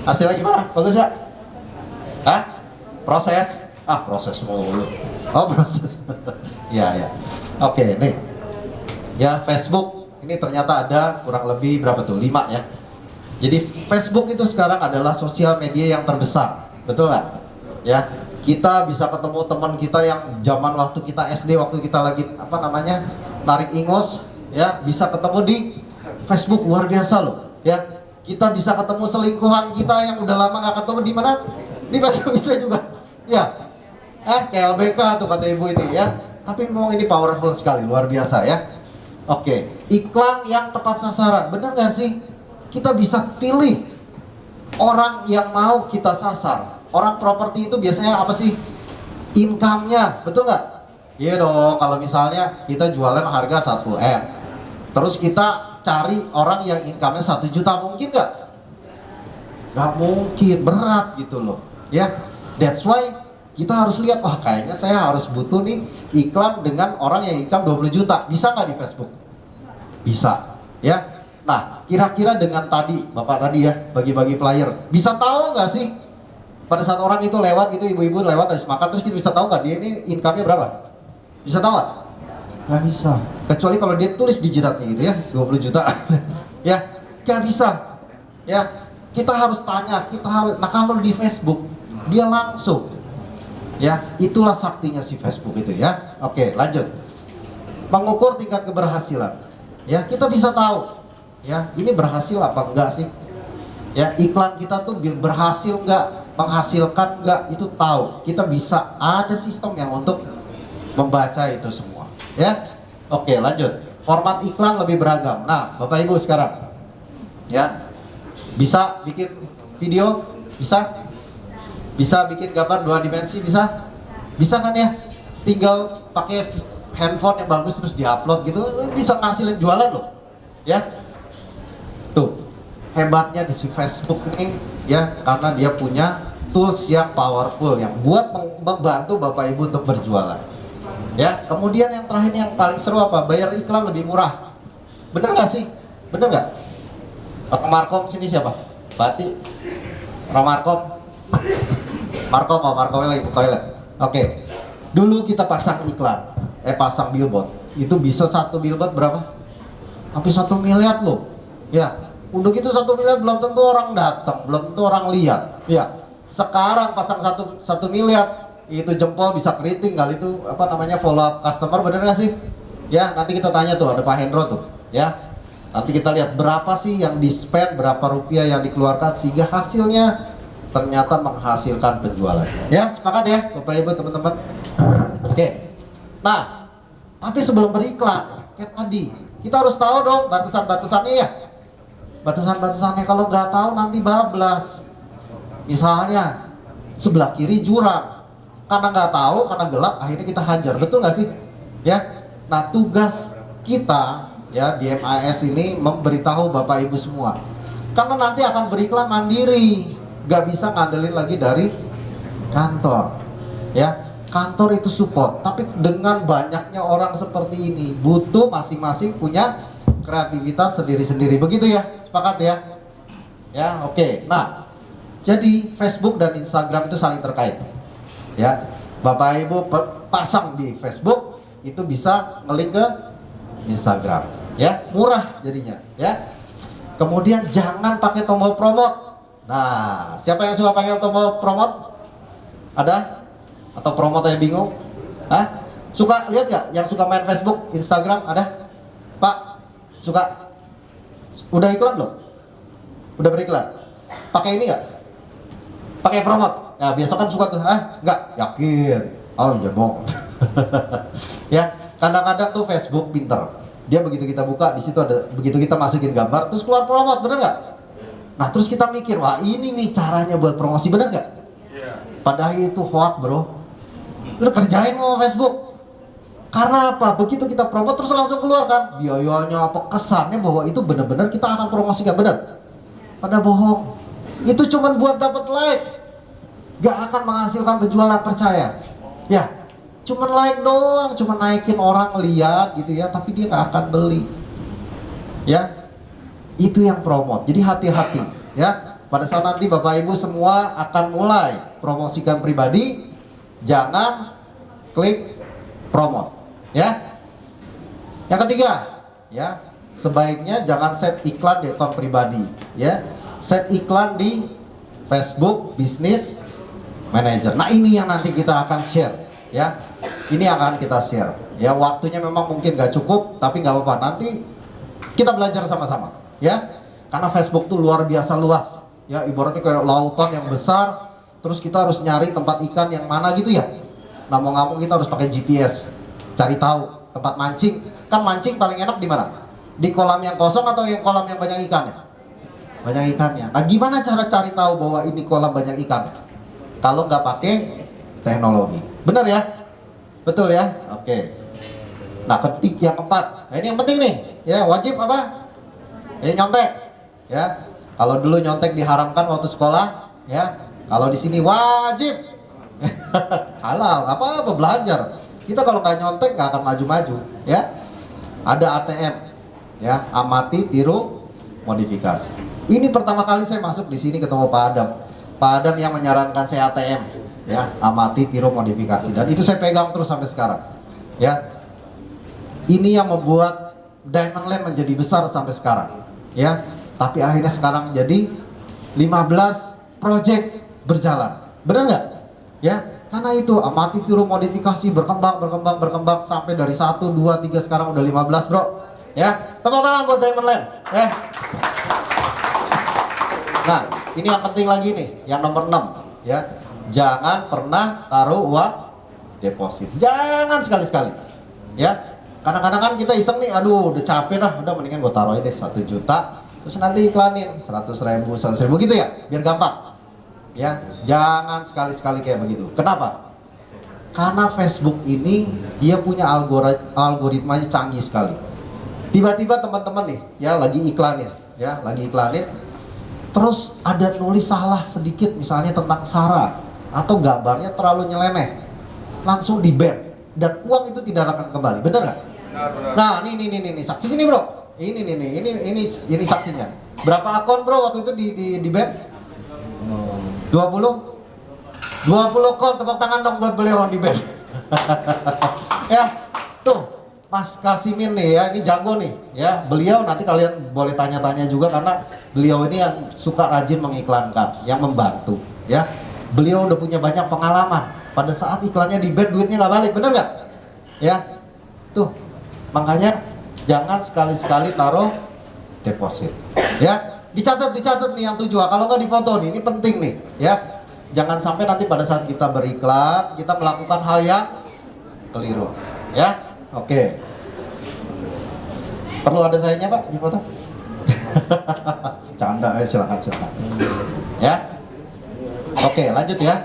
Hasilnya gimana? Bagus ya? Hah? Proses? Proses mulu. Oh, proses. Ya. Oke, nih. Ya, Facebook ini ternyata ada kurang lebih berapa tuh? 5 ya. Jadi Facebook itu sekarang adalah sosial media yang terbesar. Betul nggak? Ya, kita bisa ketemu teman kita yang zaman waktu kita SD, waktu kita lagi narik ingus, ya, bisa ketemu di Facebook. Luar biasa loh, ya. Kita bisa ketemu selingkuhan kita yang udah lama nggak ketemu di mana? Di Facebook bisa juga, ya. CLBK tuh kata ibu ini ya. Tapi memang ini powerful sekali, luar biasa ya. Oke, iklan yang tepat sasaran, benar nggak sih? Kita bisa pilih orang yang mau kita sasar. Orang properti itu biasanya apa sih? Income-nya, betul nggak? Iya dong, kalau misalnya kita jualan harga 1M, terus kita cari orang yang income-nya 1 juta, mungkin nggak? Nggak mungkin, berat gitu loh. Ya, that's why kita harus lihat, kayaknya saya harus butuh nih iklan dengan orang yang income 20 juta. Bisa nggak di Facebook? Bisa, ya. Nah, kira-kira dengan tadi, Bapak tadi ya, bagi-bagi flyer, bisa tahu nggak sih? Pada saat orang itu lewat gitu, ibu-ibu lewat habis makan, terus kita bisa tahu nggak dia ini income-nya berapa? Bisa tahu nggak? Nggak bisa. Kecuali kalau dia tulis di jidatnya gitu ya, 20 juta. Ya, nggak bisa. Ya, kita harus tanya, Nah, kalau di Facebook, dia langsung. Ya, itulah saktinya si Facebook itu ya. Oke, lanjut. Mengukur tingkat keberhasilan. Ya, kita bisa tahu. Ya, ini berhasil apa enggak sih? Ya, iklan kita tuh berhasil enggak? Menghasilkan enggak, itu tahu. Kita bisa, ada sistem yang untuk membaca itu semua ya. Oke, lanjut. Format iklan lebih beragam. Nah, Bapak Ibu sekarang ya, bisa bikin video, bisa bikin gambar 2 dimensi, bisa kan ya? Tinggal pakai handphone yang bagus terus diupload gitu, bisa ngasilin jualan loh ya. Tuh hebatnya di Facebook ini ya, karena dia punya tools yang powerful yang buat membantu Bapak Ibu untuk berjualan ya. Kemudian yang terakhir yang paling seru apa? Bayar iklan lebih murah. Bener nggak sih? Bener nggak? Pak Markom sini siapa? Bati? Pak Markom? Markom lagi ke toilet. Oke. Dulu kita pasang iklan, pasang billboard. Itu bisa 1 billboard berapa? Hampir 1 miliar loh. Ya, udah gitu 1 miliar belum tentu orang datang, belum tentu orang lihat. Ya, sekarang pasang 1 miliar itu jempol bisa keriting kali itu follow up customer, bener nggak sih? Ya, nanti kita tanya tuh, ada Pak Hendro tuh, ya. Nanti kita lihat berapa sih yang di spend, berapa rupiah yang dikeluarkan sehingga hasilnya ternyata menghasilkan penjualan. Ya, sepakat ya, Bapak Ibu teman-teman. Oke. Nah, tapi sebelum beriklan, kayak tadi, kita harus tahu dong batasan-batasannya ya. Batasan-batasannya, kalau nggak tahu nanti bablas. Misalnya sebelah kiri jurang, karena nggak tahu, karena gelap, akhirnya kita hajar, betul nggak sih? Ya. Nah, tugas kita ya di MAS ini memberitahu Bapak Ibu semua, karena nanti akan beriklan mandiri, nggak bisa ngandelin lagi dari kantor. Ya, kantor itu support, tapi dengan banyaknya orang seperti ini, butuh masing-masing punya kreativitas sendiri-sendiri, begitu ya? Sepakat ya? Ya, oke. Nah, jadi Facebook dan Instagram itu saling terkait. Ya, Bapak Ibu pasang di Facebook, itu bisa nge-link ke Instagram. Ya, murah jadinya. Ya, Kemudian jangan pakai tombol promote. Nah, siapa yang suka pakai tombol promote? Ada? Atau promote yang bingung? Hah? Suka lihat nggak? Yang suka main Facebook, Instagram ada? Pak, suka? Udah iklan belum? Udah beriklan? Pakai ini nggak? Pakai promote? Nah, biasa kan suka tuh, nggak? Yakin? Oh, jangan bohong. Ya, kadang-kadang tuh Facebook pinter. Dia begitu kita buka, di situ ada, begitu kita masukin gambar, terus keluar promote, bener nggak? Nah, terus kita mikir, wah ini nih caranya buat promosi, bener nggak? Padahal itu hoax, bro. Lu kerjain mau Facebook. Karena apa? Begitu kita promote terus langsung keluar kan? Biayanya apa, kesannya bahwa itu benar-benar kita akan promosikan, benar? Padahal bohong. Itu cuma buat dapat like, gak akan menghasilkan penjualan, percaya. Ya, cuma like doang, cuma naikin orang lihat gitu ya, tapi dia gak akan beli. Ya, itu yang promote. Jadi hati-hati ya. Pada saat nanti Bapak Ibu semua akan mulai promosikan pribadi, jangan klik promote ya. Yang ketiga ya, sebaiknya jangan set iklan di akun pribadi ya. Set iklan di Facebook Business Manager. Nah, ini yang nanti kita akan share ya. Ini yang akan kita share ya. Waktunya memang mungkin gak cukup, tapi gak apa-apa, nanti kita belajar sama-sama ya. Karena Facebook tuh luar biasa luas ya, ibaratnya kayak lautan yang besar, terus kita harus nyari tempat ikan yang mana gitu ya. Nah, mau nggak mau kita harus pakai GPS, cari tahu tempat mancing. Kan mancing paling enak di mana? Di kolam yang kosong atau yang kolam yang banyak ikannya? Banyak ikannya. Nah, gimana cara cari tahu bahwa ini kolam banyak ikan? Kalau nggak pakai teknologi, bener ya? Betul ya? Oke. Nah, ketik yang keempat. Nah, ini yang penting nih, ya, wajib apa? Ini nyontek, ya. Kalau dulu nyontek diharamkan waktu sekolah, ya. Kalau di sini wajib. Halal, apa-apa belajar. Kita kalau nggak nyontek nggak akan maju-maju, ya. Ada ATM, ya, amati, tiru, modifikasi. Ini pertama kali saya masuk di sini ketemu Pak Adam. Pak Adam yang menyarankan saya ATM, ya, amati, tiru, modifikasi. Dan itu saya pegang terus sampai sekarang, ya. Ini yang membuat Diamond Land menjadi besar sampai sekarang, ya. Tapi akhirnya sekarang menjadi 15 project berjalan, benar nggak? Ya, karena itu amati, tiru, modifikasi, berkembang sampai dari 1, 2, 3 sekarang udah 15, bro. Ya, tepuk tangan buat Diamond Land. Ya. Nah, ini yang penting lagi nih, yang nomor 6, ya. Jangan pernah taruh uang deposit. Jangan sekali-sekali. Ya. Kadang-kadang kan kita iseng nih, aduh udah capek dah, udah mendingan gue taruh aja deh 1 juta. Terus nanti iklanin 100.000, 100.000 gitu ya, biar gampang. Ya, jangan sekali-sekali kayak begitu. Kenapa? Karena Facebook ini dia punya algoritmanya canggih sekali. Tiba-tiba teman-teman nih, ya lagi iklanin, terus ada nulis salah sedikit, misalnya tentang Sarah atau gambarnya terlalu nyeleneh, langsung di ban dan uang itu tidak akan kembali, bener nggak? Nah, nih saksi sini bro. Ini saksinya. Berapa akun bro waktu itu di ban? 20 akun, tepuk tangan dong buat beliau di ban. Ya, tuh Mas Kasimin nih ya, ini jago nih ya. Beliau nanti kalian boleh tanya-tanya juga karena beliau ini yang suka rajin mengiklankan, yang membantu ya. Beliau udah punya banyak pengalaman. Pada saat iklannya di ban duitnya nggak balik, bener nggak? Ya, tuh makanya jangan sekali-sekali taruh deposit, ya. Dicatat nih yang 7. Kalau nggak difoto nih, ini penting nih, ya. Jangan sampai nanti pada saat kita beriklan, kita melakukan hal yang keliru, ya. Oke. Perlu ada sayanya Pak di foto? Canda, silakan. Ya. Oke, lanjut ya.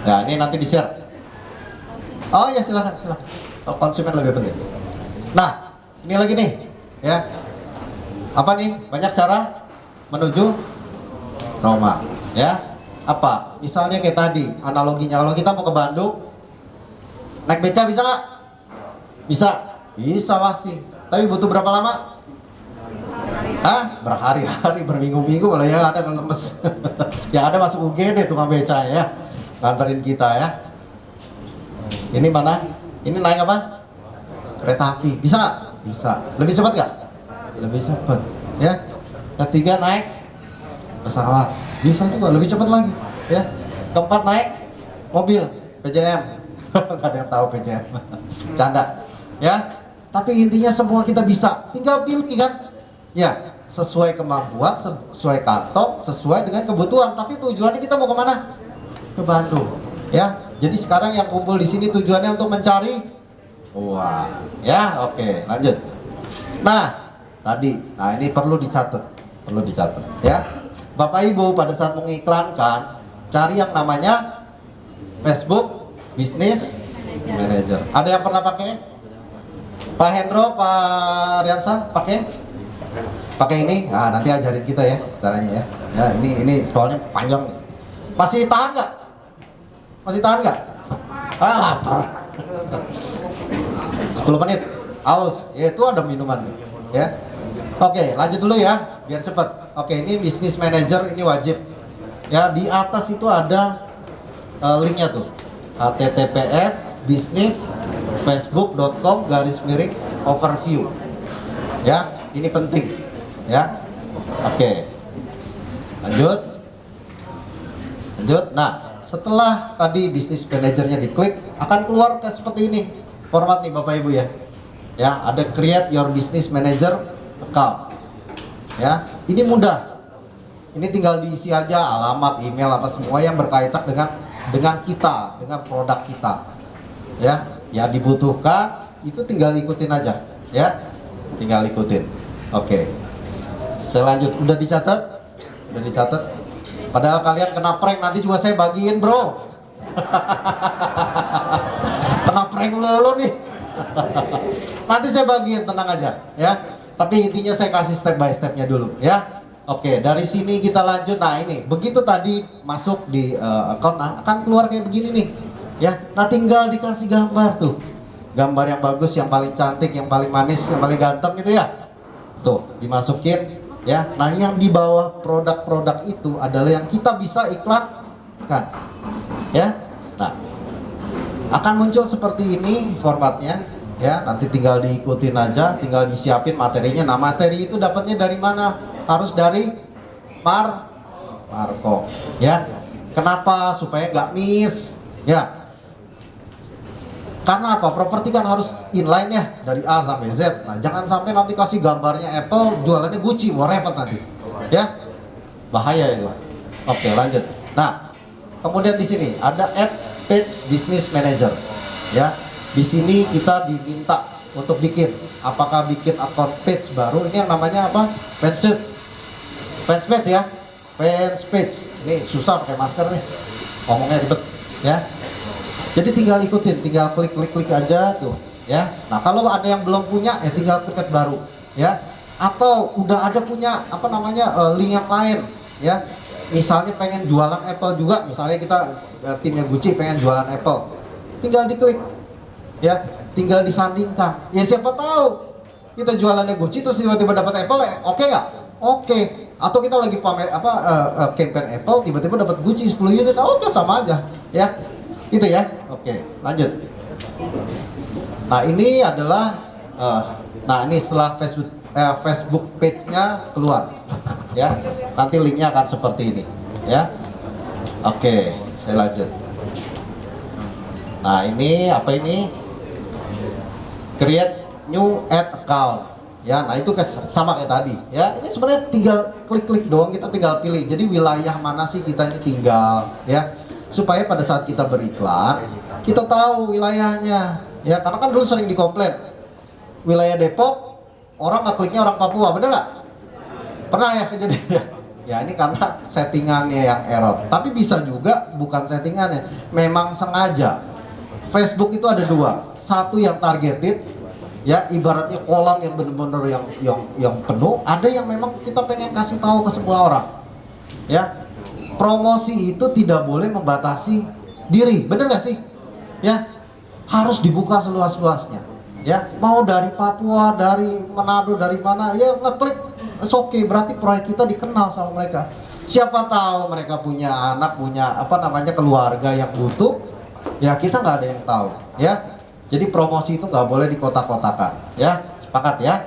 Ya, ini nanti di-share. Oh ya, silakan. Kalau konsumen lebih penting. Nah, ini lagi nih, ya. Apa nih? Banyak cara menuju Roma, ya. Apa? Misalnya kayak tadi, analoginya kalau kita mau ke Bandung, naik beca bisa nggak? Bisa pasti. Tapi butuh berapa lama? Berhari-hari, berminggu-minggu, kalau yang ada lemes. Yang ada masuk UGD tukang beca ya, nganterin kita ya. Ini mana? Ini naik apa? Kereta api. Bisa nggak? Bisa. Lebih cepat nggak? lebih cepat. Ya, ketiga naik pesawat, bisa juga lebih cepat lagi. Ya, keempat naik mobil PJM. Nggak ada yang tahu PJM. Canda. Ya, tapi intinya semua kita bisa. Tinggal pilih kan. Ya, sesuai kemampuan, sesuai kantong, sesuai dengan kebutuhan. Tapi tujuannya kita mau kemana? Ke Bandung. Ya, jadi sekarang yang kumpul di sini tujuannya untuk mencari uang. Ya, oke, lanjut. Nah, tadi, ini perlu dicatat, ya. Bapak Ibu pada saat mengiklankan, cari yang namanya Facebook Business Manager. Ada yang pernah pakai? Pak Hendro, Pak Riansa, pakai ini? Nah, nanti ajarin kita ya caranya ya. Ya, ini soalnya panjang. Masih tahan nggak? Lapar. 10 menit. Aus. Ya, itu ada minuman ya. Oke, lanjut dulu ya, biar cepat. Oke, ini Business Manager, ini wajib. Ya, di atas itu ada linknya tuh. https business.facebook.com/overview. Ya, ini penting. Ya. Oke. Lanjut. Nah, setelah tadi Business Manager-nya diklik, akan keluar seperti ini. Format nih Bapak Ibu ya. Ya, ada create your business manager account. Ya, ini mudah. Ini tinggal diisi aja alamat, email apa semua yang berkaitan dengan kita, dengan produk kita. Ya dibutuhkan itu tinggal ikutin aja, ya. Tinggal ikutin. Oke. Saya lanjut. Udah dicatat? Padahal kalian kena prank, nanti juga saya bagiin, bro. Kena prank lo nih. Nanti saya bagiin, tenang aja ya. Tapi intinya saya kasih step by stepnya dulu ya. Oke, dari sini kita lanjut. Nah, ini begitu tadi masuk di account, akan keluar kayak begini nih ya. Nah, tinggal dikasih gambar tuh, gambar yang bagus, yang paling cantik, yang paling manis, yang paling ganteng gitu ya. Tuh dimasukin ya. Nah, yang di bawah produk-produk itu adalah yang kita bisa iklankan ya. Nah, akan muncul seperti ini formatnya ya. Nanti tinggal diikutin aja, tinggal disiapin materinya. Nah, materi itu dapatnya dari mana? Harus dari Marco ya. Kenapa? Supaya nggak miss ya. Karena apa? Properti kan harus inline ya, dari A sampai Z. Nah, jangan sampai nanti kasih gambarnya Apple, jualannya Gucci, wah repot nanti ya, bahaya itu. Oke, lanjut. Nah, kemudian di sini ada Add Page Business Manager ya. Di sini kita diminta untuk bikin, apakah bikin akun page baru. Ini yang namanya apa? Fanspage ya. Fanspage. Ini susah pakai masker nih, ngomongnya ribet ya. Jadi tinggal ikutin, tinggal klik aja tuh ya. Nah, kalau ada yang belum punya ya tinggal klik baru ya. Atau udah ada punya apa namanya link yang lain ya. Misalnya pengen jualan Apple juga, misalnya kita timnya Gucci pengen jualan Apple, tinggal diklik ya, tinggal disandingkan. Ya siapa tahu kita jualannya Gucci terus tiba-tiba dapat Apple, oke nggak? Oke. Atau kita lagi pamer campaign Apple, tiba-tiba dapat Gucci 10 unit, oke sama aja ya. Gitu ya. Oke, lanjut. Nah, ini adalah ini setelah Facebook page-nya keluar ya. Nanti linknya akan seperti ini ya. Oke, saya lanjut. Nah, ini apa ini? Create new ad account ya. Nah, itu sama kayak tadi ya. Ini sebenarnya tinggal klik doang, kita tinggal pilih. Jadi wilayah mana sih kita ini tinggal ya, supaya pada saat kita beriklan kita tahu wilayahnya ya. Karena kan dulu sering dikomplain wilayah Depok orang ngekliknya orang Papua, bener nggak? Pernah ya kejadian ya. Ini karena settingannya yang error, tapi bisa juga bukan settingannya, memang sengaja. Facebook itu ada dua, satu yang targeted ya, ibaratnya kolam yang bener-bener yang penuh. Ada yang memang kita pengen kasih tahu ke semua orang ya. Promosi itu tidak boleh membatasi diri, bener gak sih? Ya, harus dibuka seluas-luasnya. Ya, mau dari Papua, dari Manado, dari mana, ya ngeklik, oke, berarti proyek kita dikenal sama mereka. Siapa tahu mereka punya anak, punya apa namanya keluarga yang butuh, ya kita nggak ada yang tahu. Ya, jadi promosi itu nggak boleh dikotak-kotakan. Ya, sepakat ya?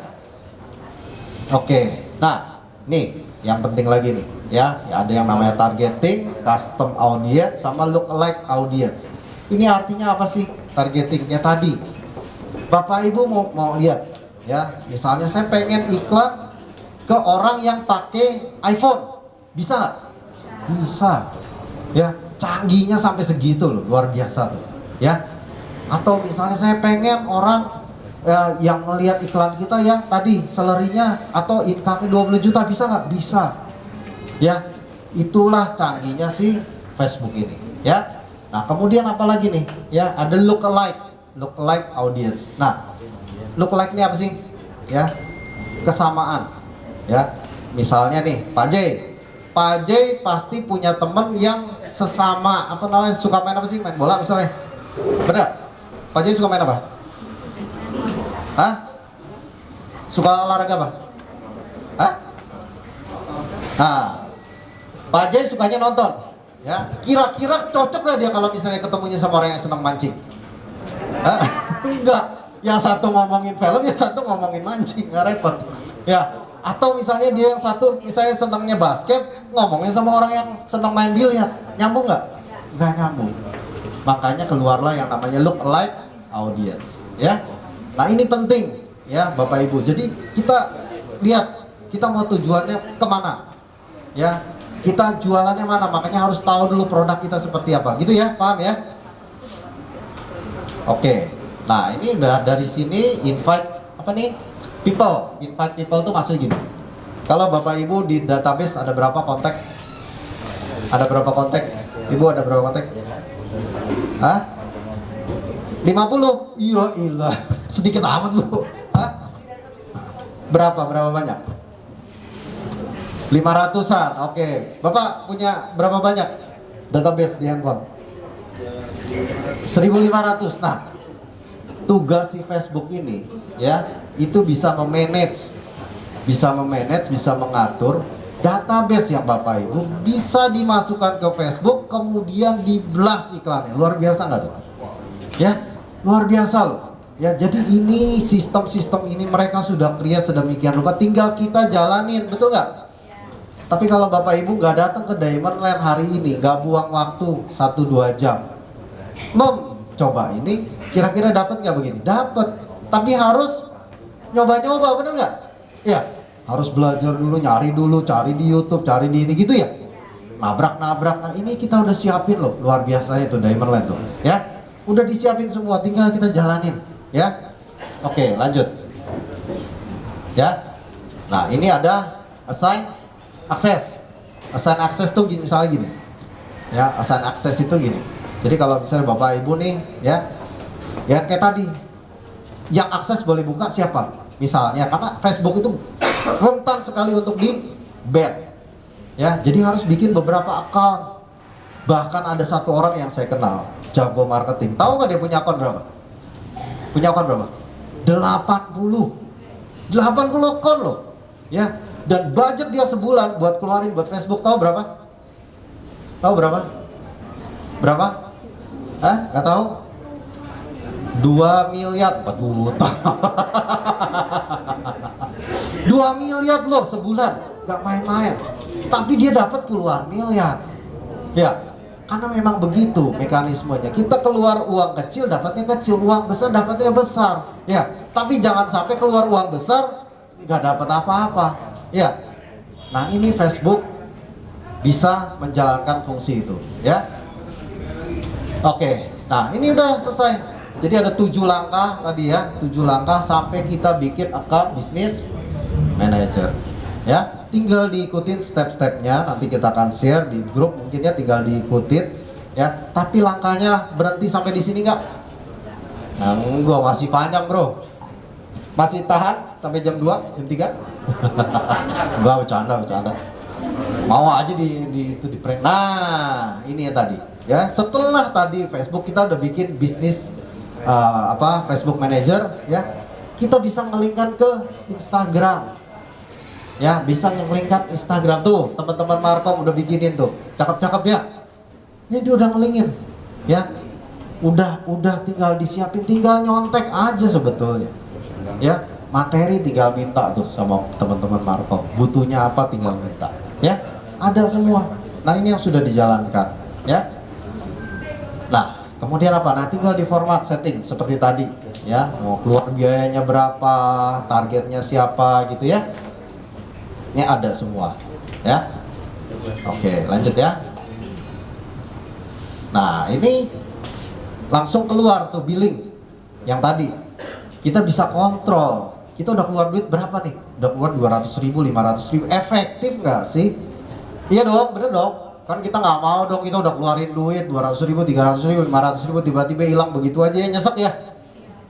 Oke, nah nih yang penting lagi nih ya, ada yang namanya targeting, custom audience, sama lookalike audience. Ini artinya apa sih targetingnya tadi? Bapak Ibu mau lihat ya, misalnya saya pengen iklan ke orang yang pakai iPhone, bisa nggak? Bisa, ya canggihnya sampai segitu loh, luar biasa tuh, ya. Atau misalnya saya pengen orang yang melihat iklan kita yang tadi salary-nya atau income 20 juta, bisa nggak? Bisa, ya. Itulah canggihnya si Facebook ini, ya. Nah kemudian apa lagi nih? Ya ada lookalike audience. Nah lookalike ini apa sih? Ya kesamaan, ya. Misalnya nih Pak J pasti punya temen yang sesama apa namanya, suka main apa sih? Main bola misalnya, bener? Pak J suka main apa? Hah? Suka olahraga apa? Hah? Nah, Pak J sukanya nonton, ya. Kira-kira cocok gak dia kalau misalnya ketemunya sama orang yang senang mancing? Hah? Enggak. Yang satu ngomongin film, yang satu ngomongin mancing, nggak repot. Ya. Atau misalnya dia yang satu misalnya senangnya basket, ngomongin sama orang yang senang main biliar, nyambung nggak? Nggak nyambung. Makanya keluarlah yang namanya lookalike audience, ya. Nah ini penting ya Bapak Ibu. Jadi kita lihat kita mau tujuannya kemana, ya. Kita jualannya mana, makanya harus tahu dulu produk kita seperti apa, gitu ya, paham ya? Oke. Nah ini udah dari sini invite apa nih? Invite people tuh maksudnya gini. Kalau Bapak Ibu di database ada berapa kontak? Ada berapa kontak? Ibu ada berapa kontak? Hah? 50? Iya, sedikit amat Bu. Hah? Berapa banyak? 500-an, oke. Bapak punya berapa banyak database di handphone? 1.500. Nah, tugas si Facebook ini ya, itu bisa memanage, bisa mengatur database yang Bapak Ibu bisa dimasukkan ke Facebook, kemudian di blast iklannya. Luar biasa nggak tuh? Ya, luar biasa loh. Ya, jadi ini sistem-sistem ini mereka sudah create sedemikian rupa, tinggal kita jalanin, betul nggak? Tapi kalau Bapak Ibu nggak datang ke Diamond Land hari ini, nggak buang waktu 1-2 jam, coba ini, kira-kira dapat nggak begini? Dapat, tapi harus nyoba-nyoba, bener nggak? Ya, harus belajar dulu, nyari dulu, cari di YouTube, cari di ini gitu ya. Nabrak. Nah ini kita udah siapin loh, luar biasa itu Diamond Land tuh, ya. Udah disiapin semua, tinggal kita jalanin, ya. Oke, lanjut. Ya. Nah ini ada assign access. Assign access tuh misalnya gini. Ya, assign access itu gini. Jadi kalau misalnya Bapak Ibu nih, ya kayak tadi, yang akses boleh buka siapa? Misalnya, karena Facebook itu rentan sekali untuk di ban, ya. Jadi harus bikin beberapa account. Bahkan ada satu orang yang saya kenal, jago marketing. Tahu nggak dia punya account berapa? Punya account berapa? 80 account loh, ya. Dan budget dia sebulan buat keluarin buat Facebook, tahu berapa? Tahu berapa? Berapa? Hah? Nggak tahu? 2 miliar, 4 juta. 2 miliar loh sebulan, nggak main-main. Tapi dia dapat puluhan miliar. Ya, karena memang begitu mekanismenya. Kita keluar uang kecil, dapatnya kecil, uang besar, dapatnya besar. Ya, tapi jangan sampai keluar uang besar, nggak dapat apa-apa. Ya, nah ini Facebook bisa menjalankan fungsi itu, ya. Oke, nah ini udah selesai. Jadi ada 7 langkah tadi ya, 7 langkah sampai kita bikin account business manager. Ya, tinggal diikutin step-stepnya. Nanti kita akan share di grup, mungkin ya, tinggal diikutin. Ya, tapi langkahnya berhenti sampai di sini nggak? Nah, enggak, masih panjang bro. Masih tahan sampai jam 2, jam 3? Enggak, bercanda. Mau aja di prank. Nah, ini ya tadi. Ya, setelah tadi Facebook kita udah bikin bisnis Facebook Manager, ya. Kita bisa ngelingkan ke Instagram. Ya, bisa ngelingkan Instagram tuh. Teman-teman Markom udah bikinin tuh. Cakep-cakep ya. Ini dia udah ngelingin. Ya. Udah tinggal disiapin, tinggal nyontek aja sebetulnya. Ya, materi tinggal minta tuh sama teman-teman Markom. Butuhnya apa tinggal minta. Ya, ada semua. Nah ini yang sudah dijalankan. Ya. Nah kemudian apa? Nah tinggal di format setting seperti tadi. Ya, mau keluar biayanya berapa, targetnya siapa gitu ya. Ini ada semua. Ya. Oke, lanjut ya. Nah ini langsung keluar tuh billing yang tadi. Kita bisa kontrol, kita udah keluar duit berapa nih? Udah keluar 200.000, 500.000, efektif nggak sih? Iya dong, bener dong. Kan kita nggak mau dong, kita udah keluarin duit 200.000, 300.000, 500.000, tiba-tiba hilang begitu aja ya, nyesek ya.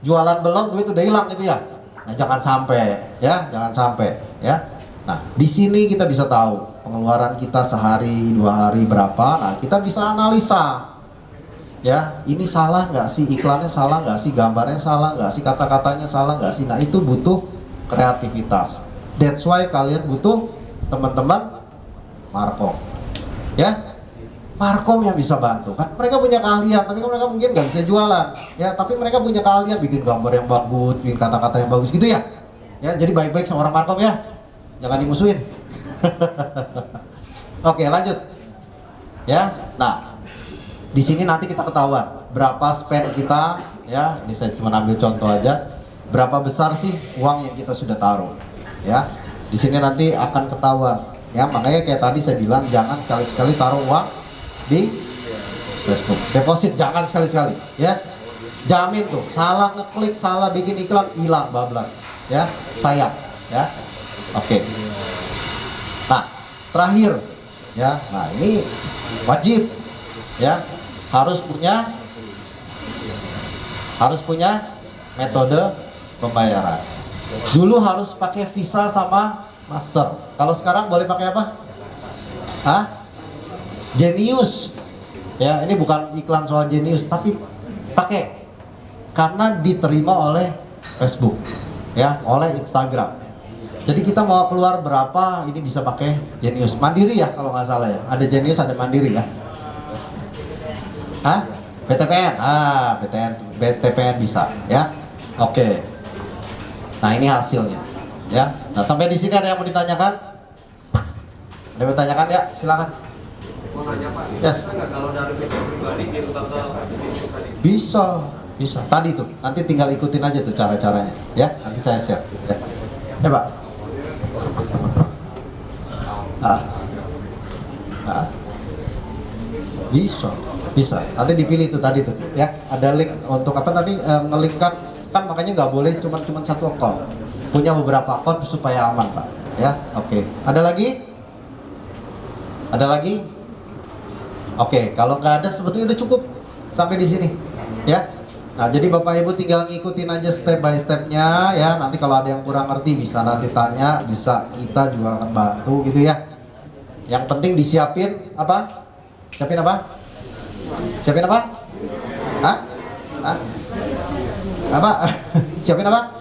Jualan belum, duit udah hilang gitu ya. Nah jangan sampai, ya, jangan sampai, ya. Nah di sini kita bisa tahu pengeluaran kita sehari, 2 hari berapa. Nah kita bisa analisa. Ya, ini salah nggak sih, iklannya salah nggak sih, gambarnya salah nggak sih, kata-katanya salah nggak sih. Nah itu butuh kreativitas. That's why kalian butuh teman-teman Markom. Ya, Markom yang bisa bantu. Kan mereka punya keahlian, tapi kan mereka mungkin nggak bisa jualan. Ya, tapi mereka punya keahlian bikin gambar yang bagus, bikin kata-kata yang bagus gitu ya. Ya, jadi baik-baik sama orang Markom ya, jangan dimusuhin. Oke, lanjut. Ya, nah. Di sini nanti kita ketahuan berapa spend kita, ya. Ini saya cuma ambil contoh aja. Berapa besar sih uang yang kita sudah taruh, ya. Di sini nanti akan ketahuan, ya. Makanya kayak tadi saya bilang jangan sekali-sekali taruh uang di Facebook. Deposit jangan sekali-sekali, ya. Jamin tuh, salah ngeklik, salah bikin iklan, hilang bablas, ya. Sayang, ya. Oke. Nah, terakhir, ya. Nah ini wajib, ya. Harus punya metode pembayaran. Dulu harus pakai Visa sama Master. Kalau sekarang boleh pakai apa? Hah? Genius. Ya, ini bukan iklan soal Genius, tapi pakai karena diterima oleh Facebook, ya, oleh Instagram. Jadi kita mau keluar berapa, ini bisa pakai Genius. Mandiri ya kalau nggak salah ya. Ada Genius, ada Mandiri ya. Hah? BTPN? BTPN bisa, ya. Oke. Nah ini hasilnya, ya. Nah sampai di sini ada yang mau ditanyakan? Ada yang mau ditanyakan ya? Silakan. Mau nanya Pak, yes. kalau dari pribadi dia tetap Bisa. Tadi tuh, nanti tinggal ikutin aja tuh cara-caranya, ya. Nanti saya share. Ya, Pak. Bisa. Nanti dipilih itu tadi tuh, ya. Ada link untuk apa tadi, ngelingkan kan, makanya nggak boleh cuma satu akun. Punya beberapa akun supaya aman, Pak. Ya, oke. Ada lagi? Oke, kalau nggak ada sebetulnya udah cukup sampai di sini, ya. Nah, jadi Bapak Ibu tinggal ngikutin aja step by stepnya, ya. Nanti kalau ada yang kurang ngerti bisa nanti tanya, bisa kita juga akan bantu gitu ya. Yang penting disiapin apa? Siapin apa? Hah? Apa? Siapin apa?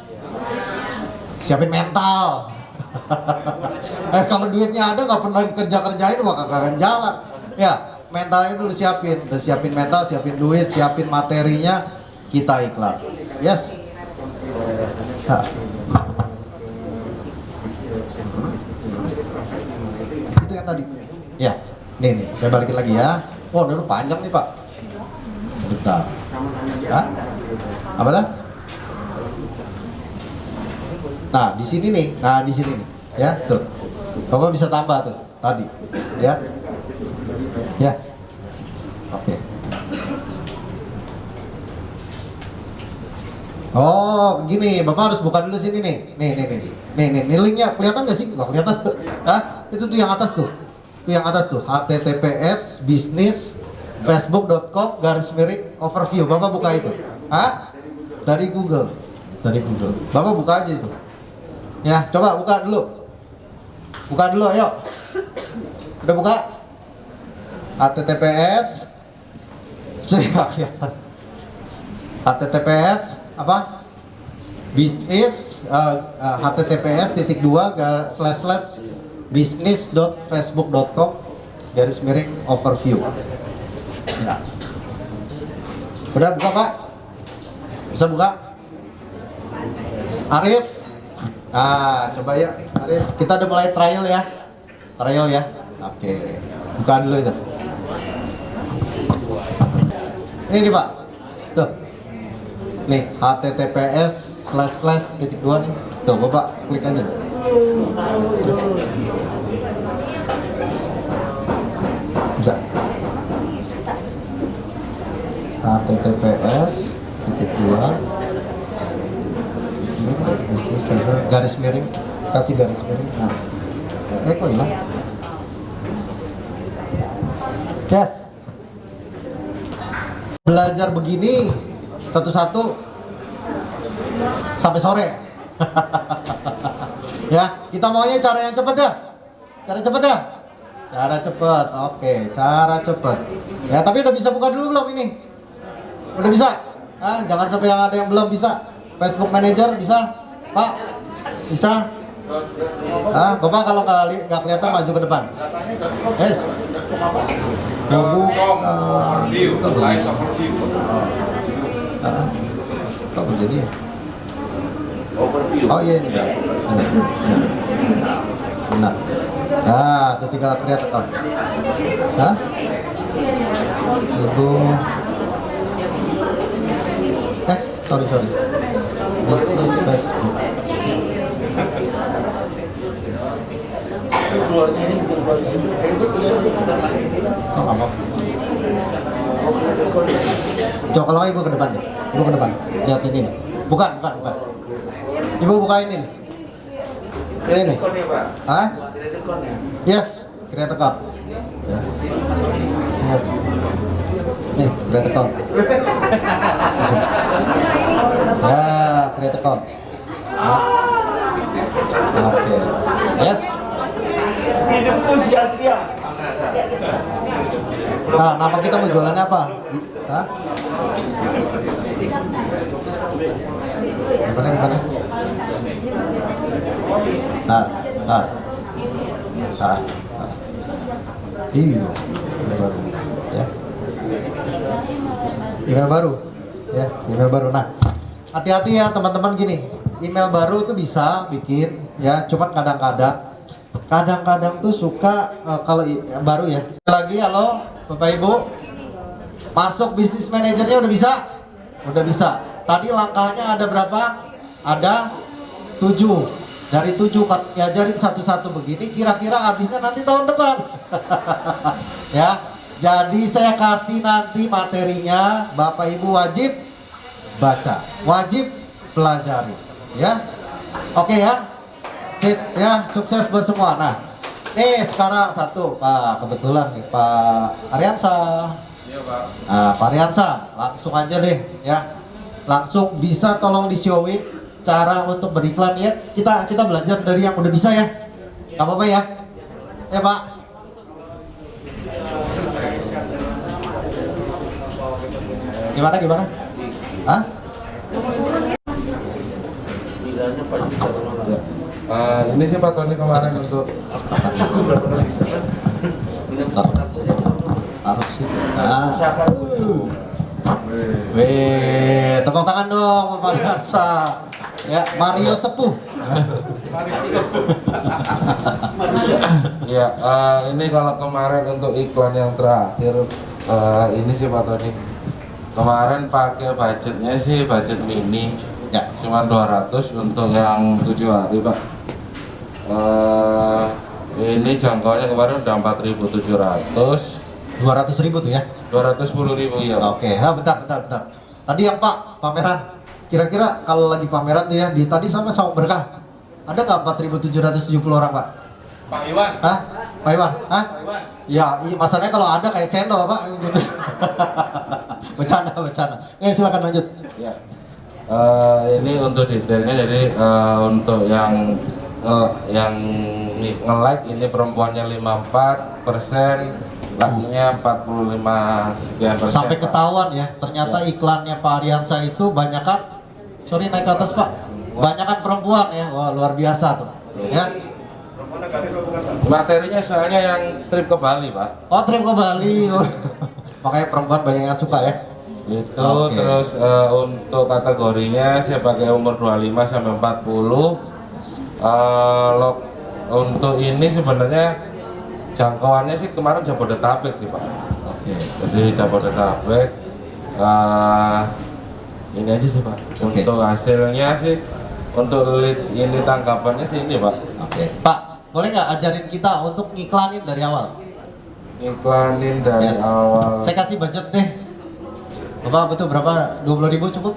Siapin mental. Kalau duitnya ada nggak pernah kerjain maka nggak akan jalan. Ya, mentalnya dulu siapin. Udah siapin mental, siapin duit, siapin materinya, kita iklan. Yes. Itu yang tadi. Ya. Nih, saya balikin lagi ya. Oh, udah panjang nih Pak. Bentar. Hah? Apa dah? Nah, di sini nih. Ya, tuh. Bapak bisa tambah tuh tadi. Ya. Ya. Oke. Oh, gini. Bapak harus buka dulu sini nih. Nih, linknya kelihatan nggak sih? Nggak kelihatan. Hah? Itu tuh yang atas tuh. https business.facebook.com/overview. Bapak buka itu. Hah? Dari Google. Bapak buka aja itu. Ya, coba buka dulu. Ayo. Udah buka? https https apa? Business https://business.facebook.com/overview. Ya. Udah buka Pak? Bisa buka? Arif, Coba yuk. Mari. Kita udah mulai trial ya. Trial ya. Oke. Buka dulu itu. Ini nih Pak. Tuh. Nih, https:// nih. Tuh, Bapak klik aja. Bisa. https:// garis miring, kasih garis miring. Nah. Kok hilang? Yes. Belajar begini satu-satu sampai sore. Ya, kita maunya cara yang cepet ya. Cara cepet ya. Cara cepet. Oke, cara cepet. Ya, tapi udah bisa buka dulu belum ini? Udah bisa? Jangan sampai yang ada yang belum bisa. Facebook Manager bisa? Pak? Bisa? Bapak kalau nggak kelihatan maju ke depan. Yes. Overview, slides overview. Kok begini ya? Overview. Oh iya ini. Nah, itu tinggal create account. Itu. Sorry. This is Facebook. Keluarnya ini bukan keluarnya ini. Oh, apa? Coba kalau ibu ke depan deh. Ibu ke depan. Lihat ini nih. Bukan. Ibu buka ini nih. Ini. Hah? Yes, create account. Ya. Yes. Nih, create account. Ya, create account. Oke. Yes. Hidupku sia-sia. Nama kita mau jualannya apa? Hah? Gimana? Iya. Baru. Ya. Email baru. Ya, email baru. Nah, hati-hati ya teman-teman gini. Email baru itu bisa bikin ya, cuman kadang-kadang tuh suka kalau baru ya. Lagi halo Bapak Ibu. Masuk bisnis manajernya udah bisa? Udah bisa. Tadi langkahnya ada berapa? Ada 7. Dari 7 diajarin satu-satu begini, kira-kira habisnya nanti tahun depan. Ya. Jadi saya kasih nanti materinya, Bapak Ibu wajib baca, wajib pelajari, ya. Oke ya. Sip ya, sukses buat semua. Nah, sekarang satu Pak, kebetulan nih Pak Ariansa. Iya Pak. Nah, Pak Ariansa, langsung aja deh ya. Langsung bisa tolong di-showin cara untuk beriklan ya. Kita belajar dari yang udah bisa ya. Gak apa-apa ya. Ya Pak. Gimana? Hah? Ini sih Pak Tony kemarin untuk harus sih. Tepuk tangan dong Pak Ariansa. Ya, Mario Sepuh. Ya, ini kalau kemarin untuk iklan yang terakhir ini sih Pak Tony. Kemarin pakai budgetnya sih budget mini. Ya, cuma 200 untuk yang 7 hari Pak. Ini jangkauannya kemarin udah 4.700. 200.000 tuh ya? 210.000 ya. Oke, bentar. Tadi yang Pak, pameran. Kira-kira kalau lagi pameran tuh ya, tadi sama Berkah. Ada nggak 4.770 orang Pak? Pak Iwan. Hah? Pak Iwan? Hah? Pak Iwan. Ya, masalahnya kalau ada kayak channel Pak. Bercanda. Silakan lanjut. Ya. Ini untuk detailnya, jadi untuk yang nge-like ini perempuannya 54%, lakinya 45 sekian persen. Sampai ketahuan ya, ternyata iklannya Pak Ariansa itu banyakan, sorry naik ke atas Pak, banyakan perempuan ya. Wah, luar biasa tuh. Ya. Materinya soalnya yang trip ke Bali Pak. Oh, trip ke Bali. Makanya perempuan banyak yang suka ya. Itu Oke. Terus untuk kategorinya saya pakai umur 25 sampai 40. Untuk ini sebenarnya jangkauannya sih kemarin Jabodetabek sih Pak. Oke. Jadi Jabodetabek ini aja sih Pak. Oke. Untuk hasilnya sih, untuk leads ini tanggapannya sih ini Pak. Oke. Pak, boleh nggak ajarin kita untuk ngiklanin dari awal? Iklanin dari awal. Saya kasih budget deh. Bapak betul berapa? 20.000 cukup?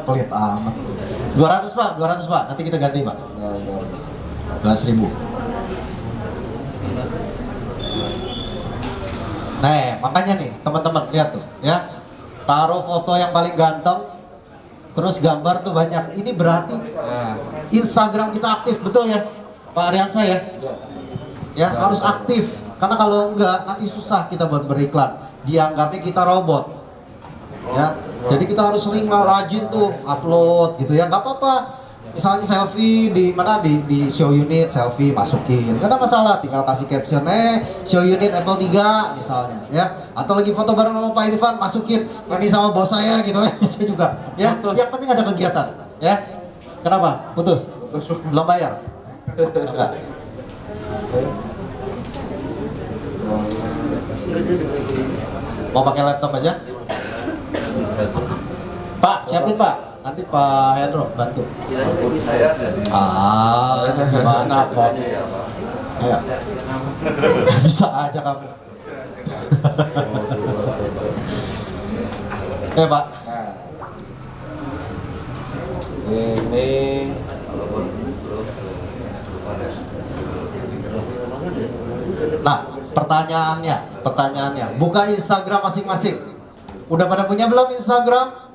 Pelit amat. 200 Pak, 200 Pak. Nanti kita ganti Pak. 12.000. Nah, makanya nih teman-teman lihat tuh ya. Taruh foto yang paling ganteng, terus gambar tuh banyak. Ini berarti Instagram kita aktif, betul ya Pak Ariansa ya? Ya harus aktif. Karena kalau enggak nanti susah kita buat beriklan. Dianggapnya kita robot. Ya, jadi kita harus sering rajin tuh upload gitu ya. Nggak apa-apa. Misalnya selfie di mana di show unit selfie masukin, nggak ada masalah, tinggal kasih caption show unit Apple 3 misalnya ya, atau lagi foto bareng sama Pak Irfan masukin ini sama bos saya gitu ya, bisa juga ya. Yang penting ada kegiatan ya. Kenapa? Putus? Belum bayar? Enggak. Mau pakai laptop aja? Pak, siapin Pak. Nanti Pak Hendro bantu. Gimana Pak? Ya. Bisa aja kamu. Pak. Ini Nah, pertanyaannya, buka Instagram masing-masing. Udah pada punya belum Instagram?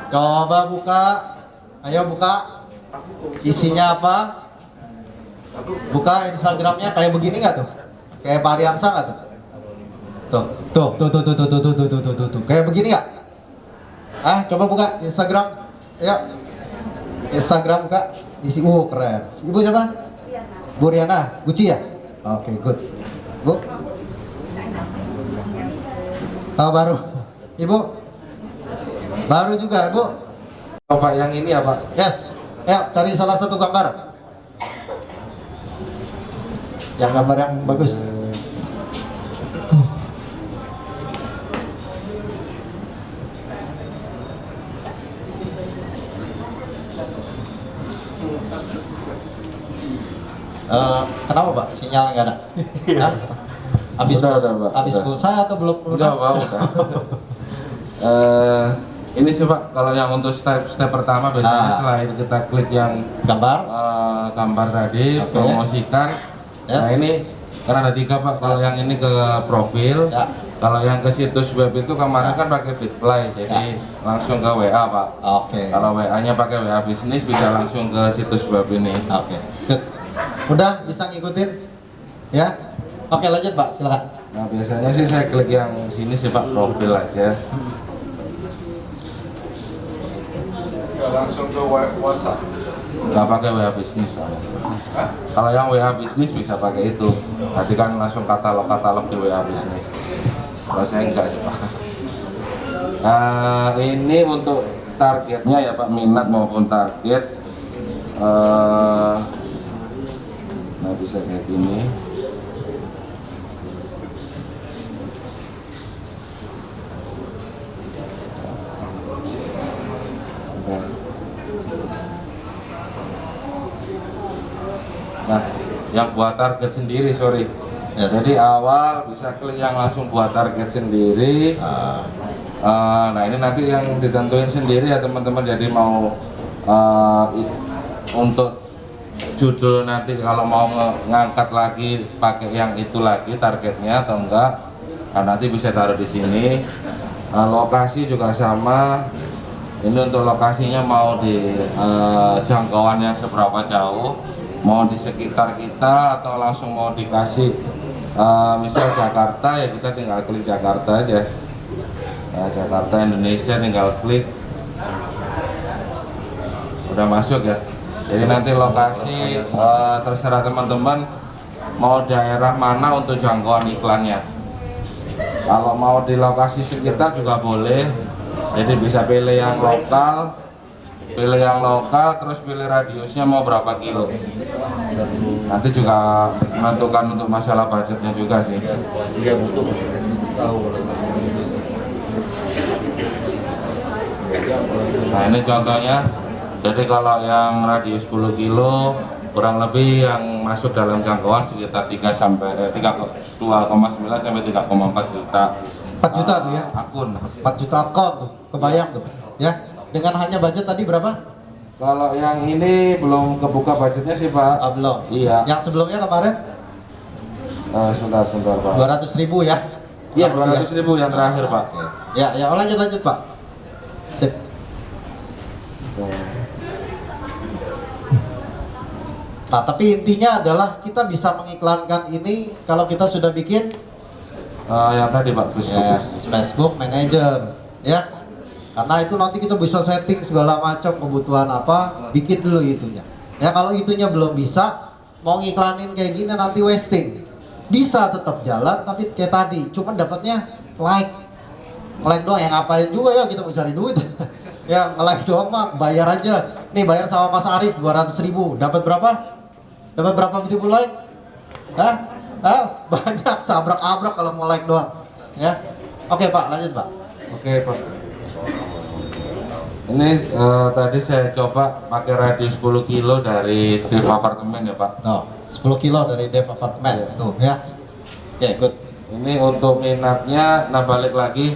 Coba buka, ayo buka. Isinya apa? Buka Instagramnya kayak begini nggak tuh? Kayak Pak Ariansa nggak tuh? Tuh. Kayak begini nggak? Coba buka Instagram. Ayo. Instagram buka. Isi, keren. Ibu siapa? Bu Riana, Guci ya? Oke, good. Bu? Baru. Ibu? Baru juga, Bu. Pak yang ini ya Pak? Yes. Ayo cari salah satu gambar. Yang gambar yang bagus. Kenapa Pak? Sinyal nggak ada? Habis udah, Pak. Habis pulsa atau belum pulsa? Enggak, Pak. Ini sih Pak, kalau yang untuk step pertama biasanya setelah itu kita klik yang gambar tadi, promosikan. Yes. Nah ini karena ada 3 Pak, kalau yang ini ke profil, kalau yang ke situs web itu kemarin kan pakai Bitfly, jadi langsung ke WA Pak. Kalau WA-nya pakai WA bisnis bisa langsung ke situs web ini. Good. Udah bisa ngikutin? Ya. Oke lanjut Pak, silakan. Nah biasanya sih saya klik yang sini sih Pak, profil aja. Langsung ke WhatsApp. Nggak pakai WA bisnis Pak. Kalau yang WA bisnis bisa pakai itu. Tadi kan langsung katalog di WA bisnis. Kalau saya enggak sih Pak. Ini untuk targetnya ya Pak, minat maupun target. Nah bisa kayak gini. Nah, yang buat target sendiri, sorry. Jadi awal bisa klik yang langsung buat target sendiri. Nah ini nanti yang ditentuin sendiri ya teman-teman. Jadi mau untuk judul nanti kalau mau ngangkat lagi pakai yang itu lagi targetnya atau enggak, nah, nanti bisa taruh di sini. Lokasi juga sama. Ini untuk lokasinya mau di jangkauannya seberapa jauh, mau di sekitar kita atau langsung mau dikasih misal Jakarta ya kita tinggal klik Jakarta aja. Nah, Jakarta Indonesia tinggal klik, udah masuk ya. Jadi nanti lokasi terserah teman-teman mau daerah mana untuk jangkauan iklannya. Kalau mau di lokasi sekitar juga boleh. Jadi bisa pilih yang lokal pilih yang lokal, terus pilih radiusnya mau berapa kilo. Nanti juga menentukan untuk masalah budgetnya juga sih. Dia butuh tahu. Nah ini contohnya, jadi kalau yang radius 10 kilo kurang lebih yang masuk dalam jangkauan sekitar 2,9 sampai 3,4 juta. 4 juta tuh ya? Akun. 4 juta akun tuh, kebayang tuh ya. Dengan hanya budget tadi berapa? Kalau yang ini belum kebuka budgetnya sih Pak. Belum. Iya. Yang sebelumnya kemarin? Sebentar Pak. 200.000 ya? Iya 200.000 yang terakhir Pak. Ya, lanjut Pak. Sip. Nah, tapi intinya adalah kita bisa mengiklankan ini kalau kita sudah bikin yang tadi Pak, Facebook Manager, ya. Karena itu nanti kita bisa setting segala macam kebutuhan apa, bikin dulu itunya. Ya kalau itunya belum bisa, mau ngiklanin kayak gini nanti wasting. Bisa tetap jalan, tapi kayak tadi, cuma dapatnya like doang. Yang ngapain juga ya kita mau cari duit. Ya nge-like doang mah, bayar aja. Nih bayar sama Mas Arif 200.000, dapat berapa? Dapat berapa ribu like? Hah? Banyak, sabrak-abrak kalau mau like doang. Ya. Oke Pak, lanjut Pak. Oke Pak. Ini tadi saya coba pakai radius 10 kilo dari Dev Apartemen ya Pak. 10 kilo dari Dev Apartemen tuh ya. Ya ikut. Ini untuk minatnya, nah balik lagi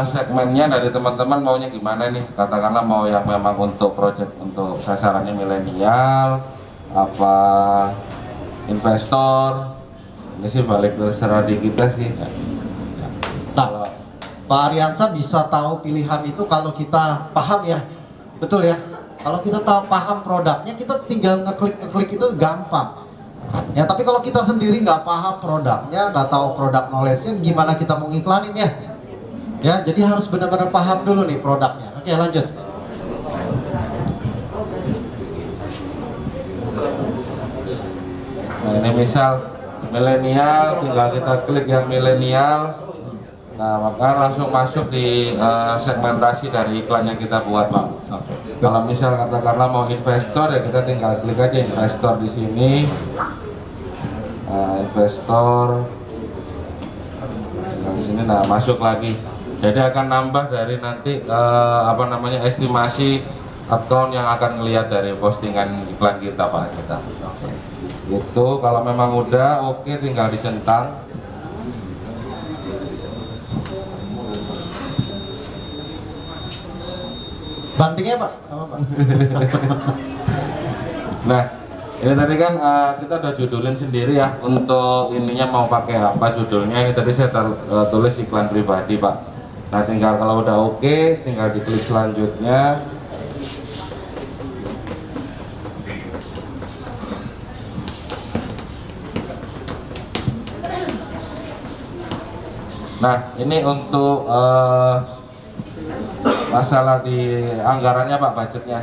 segmennya dari teman-teman maunya gimana nih? Katakanlah mau yang memang untuk project untuk sasarannya milenial, apa investor. Ini sih balik terserah di kita sih. Nah, Pak Ariansa bisa tahu pilihan itu kalau kita paham ya, betul ya. Kalau kita tahu paham produknya, kita tinggal ngeklik itu gampang. Ya, tapi kalau kita sendiri nggak paham produknya, nggak tahu produk knowledge-nya, gimana kita mau ngiklanin ya? Ya, jadi harus benar-benar paham dulu nih produknya. Oke, lanjut. Nah, ini misal milenial, tinggal kita klik yang milenial. Nah, maka langsung masuk di segmentasi dari iklan yang kita buat, Pak. Kalau misal katakanlah mau investor ya kita tinggal klik aja investor di sini. Nah, investor. Nah, di sini nah masuk lagi. Jadi akan nambah dari nanti estimasi account yang akan ngelihat dari postingan iklan kita, Pak. Itu kalau memang udah oke tinggal dicentang. Bantingnya Pak? Nah, ini tadi kan kita udah judulin sendiri ya untuk ininya mau pakai apa judulnya. Ini tadi saya tulis iklan pribadi Pak. Nah, tinggal kalau udah oke, tinggal diklik selanjutnya. Nah, ini untuk masalah di anggarannya Pak, budgetnya.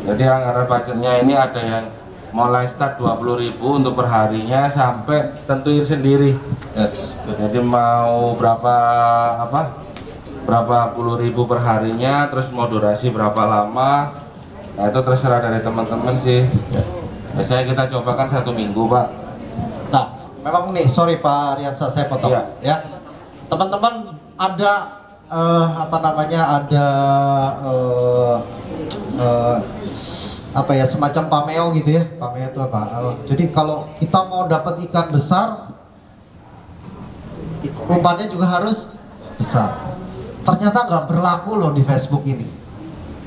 Jadi anggaran budgetnya ini ada yang mulai start 20.000 untuk perharinya sampai tentuin sendiri. Yes. Jadi mau berapa puluh ribu perharinya, terus mau durasi berapa lama. Nah itu terserah dari teman-teman sih. Biasanya kita cobakan 1 minggu Pak. Nah, memang nih, sorry Pak Ariansa saya potong ya. Teman-teman ada semacam pameo gitu ya. Pameo itu apa? Jadi kalau kita mau dapat ikan besar, umpannya juga harus besar. Ternyata nggak berlaku loh di Facebook ini.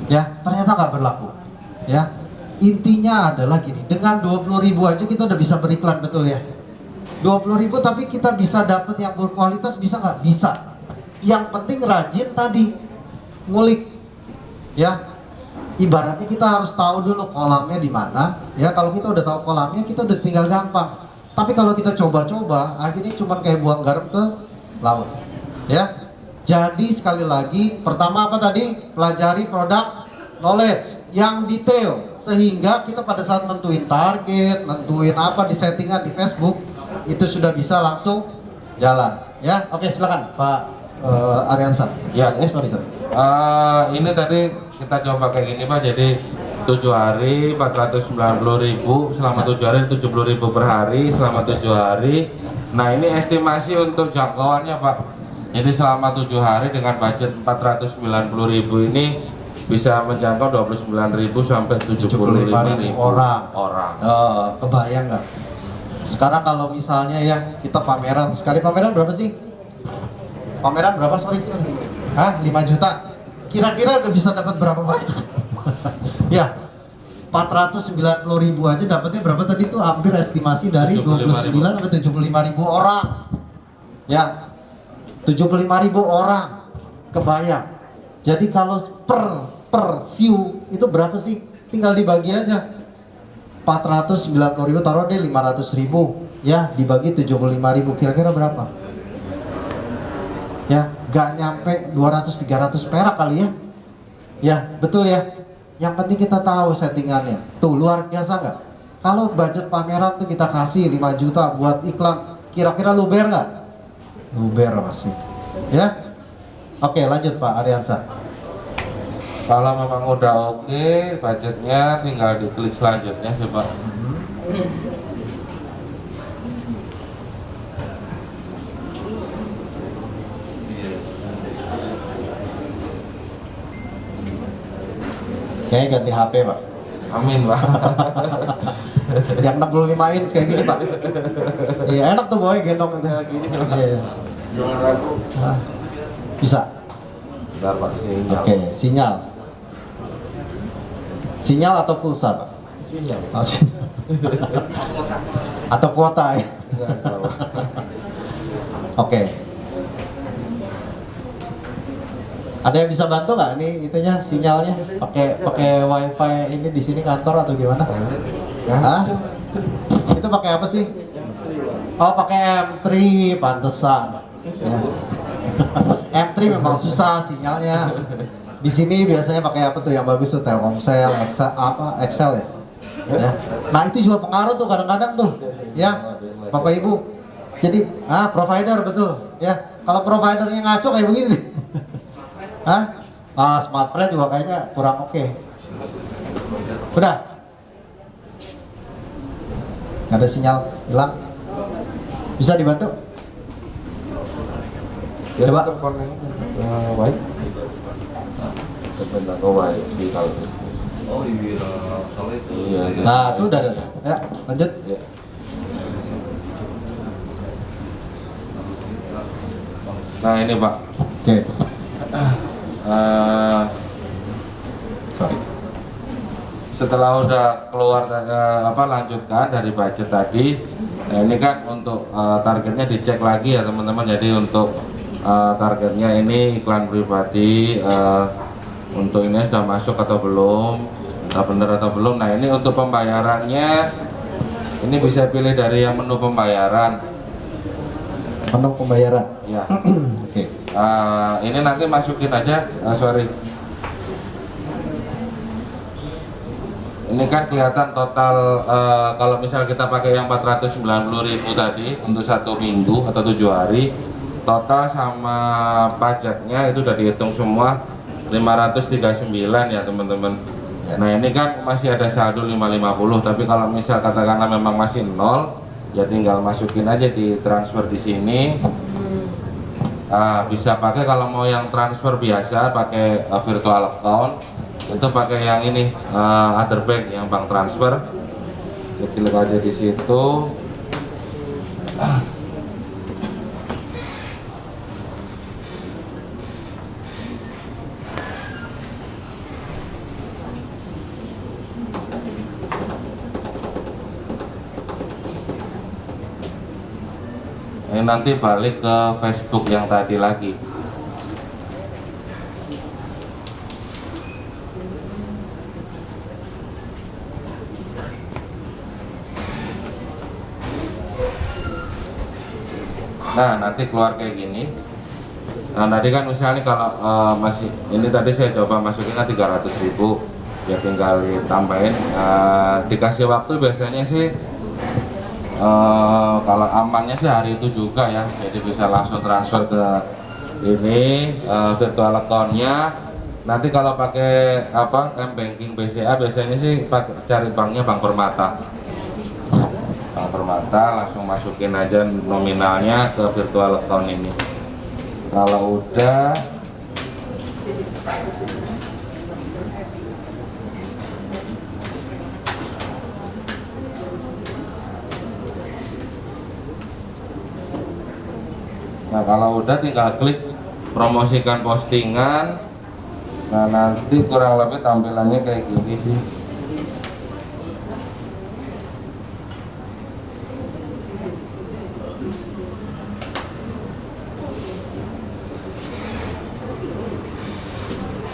Ya, ternyata nggak berlaku. Ya, intinya adalah gini. Dengan 20.000 aja kita udah bisa beriklan, betul ya? 20.000 tapi kita bisa dapat yang berkualitas, bisa nggak? Bisa. Yang penting rajin tadi ngulik, ya. Ibaratnya kita harus tahu dulu kolamnya di mana, ya. Kalau kita udah tahu kolamnya, kita udah tinggal gampang. Tapi kalau kita coba-coba, akhirnya cuma kayak buang garam ke laut, ya. Jadi sekali lagi, pertama apa tadi? Pelajari produk knowledge yang detail, sehingga kita pada saat nentuin target, nentuin apa di settingan di Facebook, itu sudah bisa langsung jalan, ya. Oke, silakan Pak Ariansa. Ya, sorry. ini tadi kita coba kayak gini Pak, jadi 7 hari 490.000, selama 7 hari 70.000 per hari selama 7 hari. Nah ini estimasi untuk jangkauannya Pak, jadi selama 7 hari dengan budget 490.000 ini bisa menjangkau 29.000 sampai 75.000 orang. Kebayang nggak? Sekarang kalau misalnya ya kita pameran, sekali pameran berapa sih? Pameran berapa? Sorry. Hah? 5 juta? Kira-kira udah bisa dapat berapa banyak? Ya, 490.000 aja dapatnya berapa tadi tuh? Hampir estimasi dari 29 sampai 75.000 orang. Ya, 75.000 orang. Kebayang. Jadi kalau per view itu berapa sih? Tinggal dibagi aja. 490.000 taruh deh 500.000 ya, dibagi 75.000 kira-kira berapa? Ya, gak nyampe 200-300 perak kali ya. Ya, betul ya. Yang penting kita tahu settingannya. Tuh, luar biasa nggak? Kalau budget pameran tuh kita kasih 5 juta buat iklan, kira-kira luber nggak? Luber masih. Ya? Oke, lanjut Pak Aryansa. Kalau memang udah oke budgetnya, tinggal diklik selanjutnya sih Pak. Kayaknya ganti HP Pak. Amin Pak. Yang 65 inch kayak gini Pak. Iya enak tuh boy gendong itu. Iya. Nah, bisa. Bentar Pak, sinyal. Oke, sinyal. Sinyal atau pulsa Pak? Sinyal. Oh, sinyal. Atau kuota ya? Oke. Ada yang bisa bantu nggak? Ini itunya sinyalnya pakai wifi ini di sini kantor atau gimana? Hah? Itu pakai apa sih? Oh pakai M3, pantesan. Ya. M3 memang susah sinyalnya. Di sini biasanya pakai apa tuh yang bagus tuh? Telkomsel, Excel ya. Ya. Nah itu juga pengaruh tuh kadang-kadang tuh, ya Bapak Ibu. Jadi provider betul, ya. Kalau providernya ngaco kayak begini nih. Hah? Smartfren juga kayaknya kurang oke. Udah? Nggak ada sinyal, hilang. Bisa dibantu? Coba. Baik. Oh iya, soal itu. Iya. Nah, itu udah ada. Ya, lanjut. Ya. Nah ini Pak. Oke. Setelah udah keluar lanjutkan dari budget tadi, nah ini kan untuk targetnya dicek lagi ya teman-teman. Jadi untuk targetnya ini iklan pribadi, untuk ini sudah masuk atau belum, benar atau belum. Nah ini untuk pembayarannya, ini bisa pilih dari yang menu pembayaran. Menu pembayaran. Ya. Oke. Ini nanti masukin aja, Ini kan kelihatan total kalau misal kita pakai yang 490.000 tadi untuk 1 minggu atau 7 hari, total sama pajaknya itu udah dihitung semua 539 ya teman-teman. Nah ini kan masih ada saldo 550, tapi kalau misal katakanlah memang masih nol, ya tinggal masukin aja di transfer di sini. Bisa pakai kalau mau yang transfer biasa pakai virtual account, itu pakai yang ini other bank, yang bank transfer. Klik aja di situ. Ini nanti balik ke Facebook yang tadi lagi. Nah nanti keluar kayak gini. Nah tadi kan misalnya kalau masih ini tadi saya coba masukin 300.000, ya tinggal ditambahin. Dikasih waktu biasanya sih kalau amannya sih hari itu juga ya, jadi bisa langsung transfer ke ini virtual account-nya. Nanti kalau pakai apa M-Banking BCA biasanya sih cari banknya Bank Permata. Bank Permata langsung masukin aja nominalnya ke virtual account ini. Kalau udah nah kalau udah tinggal klik promosikan postingan. Nah nanti kurang lebih tampilannya kayak gini sih.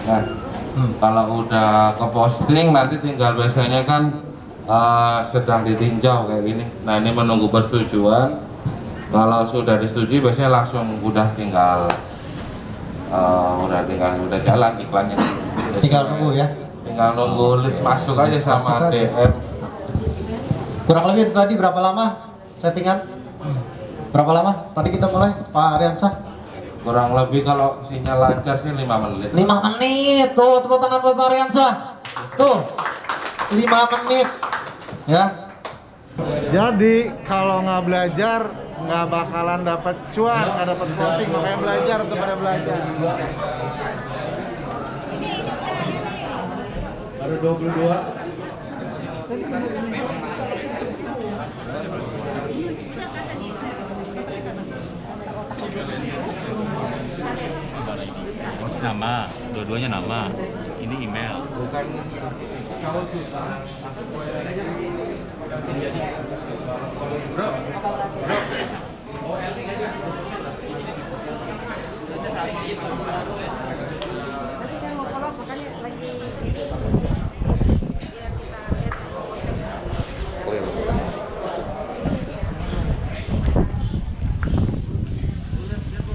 Nah kalau udah ke posting nanti tinggal biasanya kan sedang ditinjau kayak gini. Nah ini menunggu persetujuan. Kalau sudah disetujui biasanya langsung udah tinggal udah jalan iklannya. Tinggal nunggu ya. Tinggal nunggu leads masuk aja sama DM. Kurang lebih tadi berapa lama settingan? Berapa lama? Tadi kita mulai Pak Aryansah? Kurang lebih kalau sinyal lancar sih 5 menit. 5 menit. Tuh tepuk tangan buat Pak Aryansah. Tuh 5 menit ya. Jadi kalau nggak belajar nggak bakalan dapat cuan, nggak dapat closing, makanya belajar untuk pada belajar. Baru 22. Nama, dua-duanya nama. Ini email. Bukan kalau susah. Bro. Oh,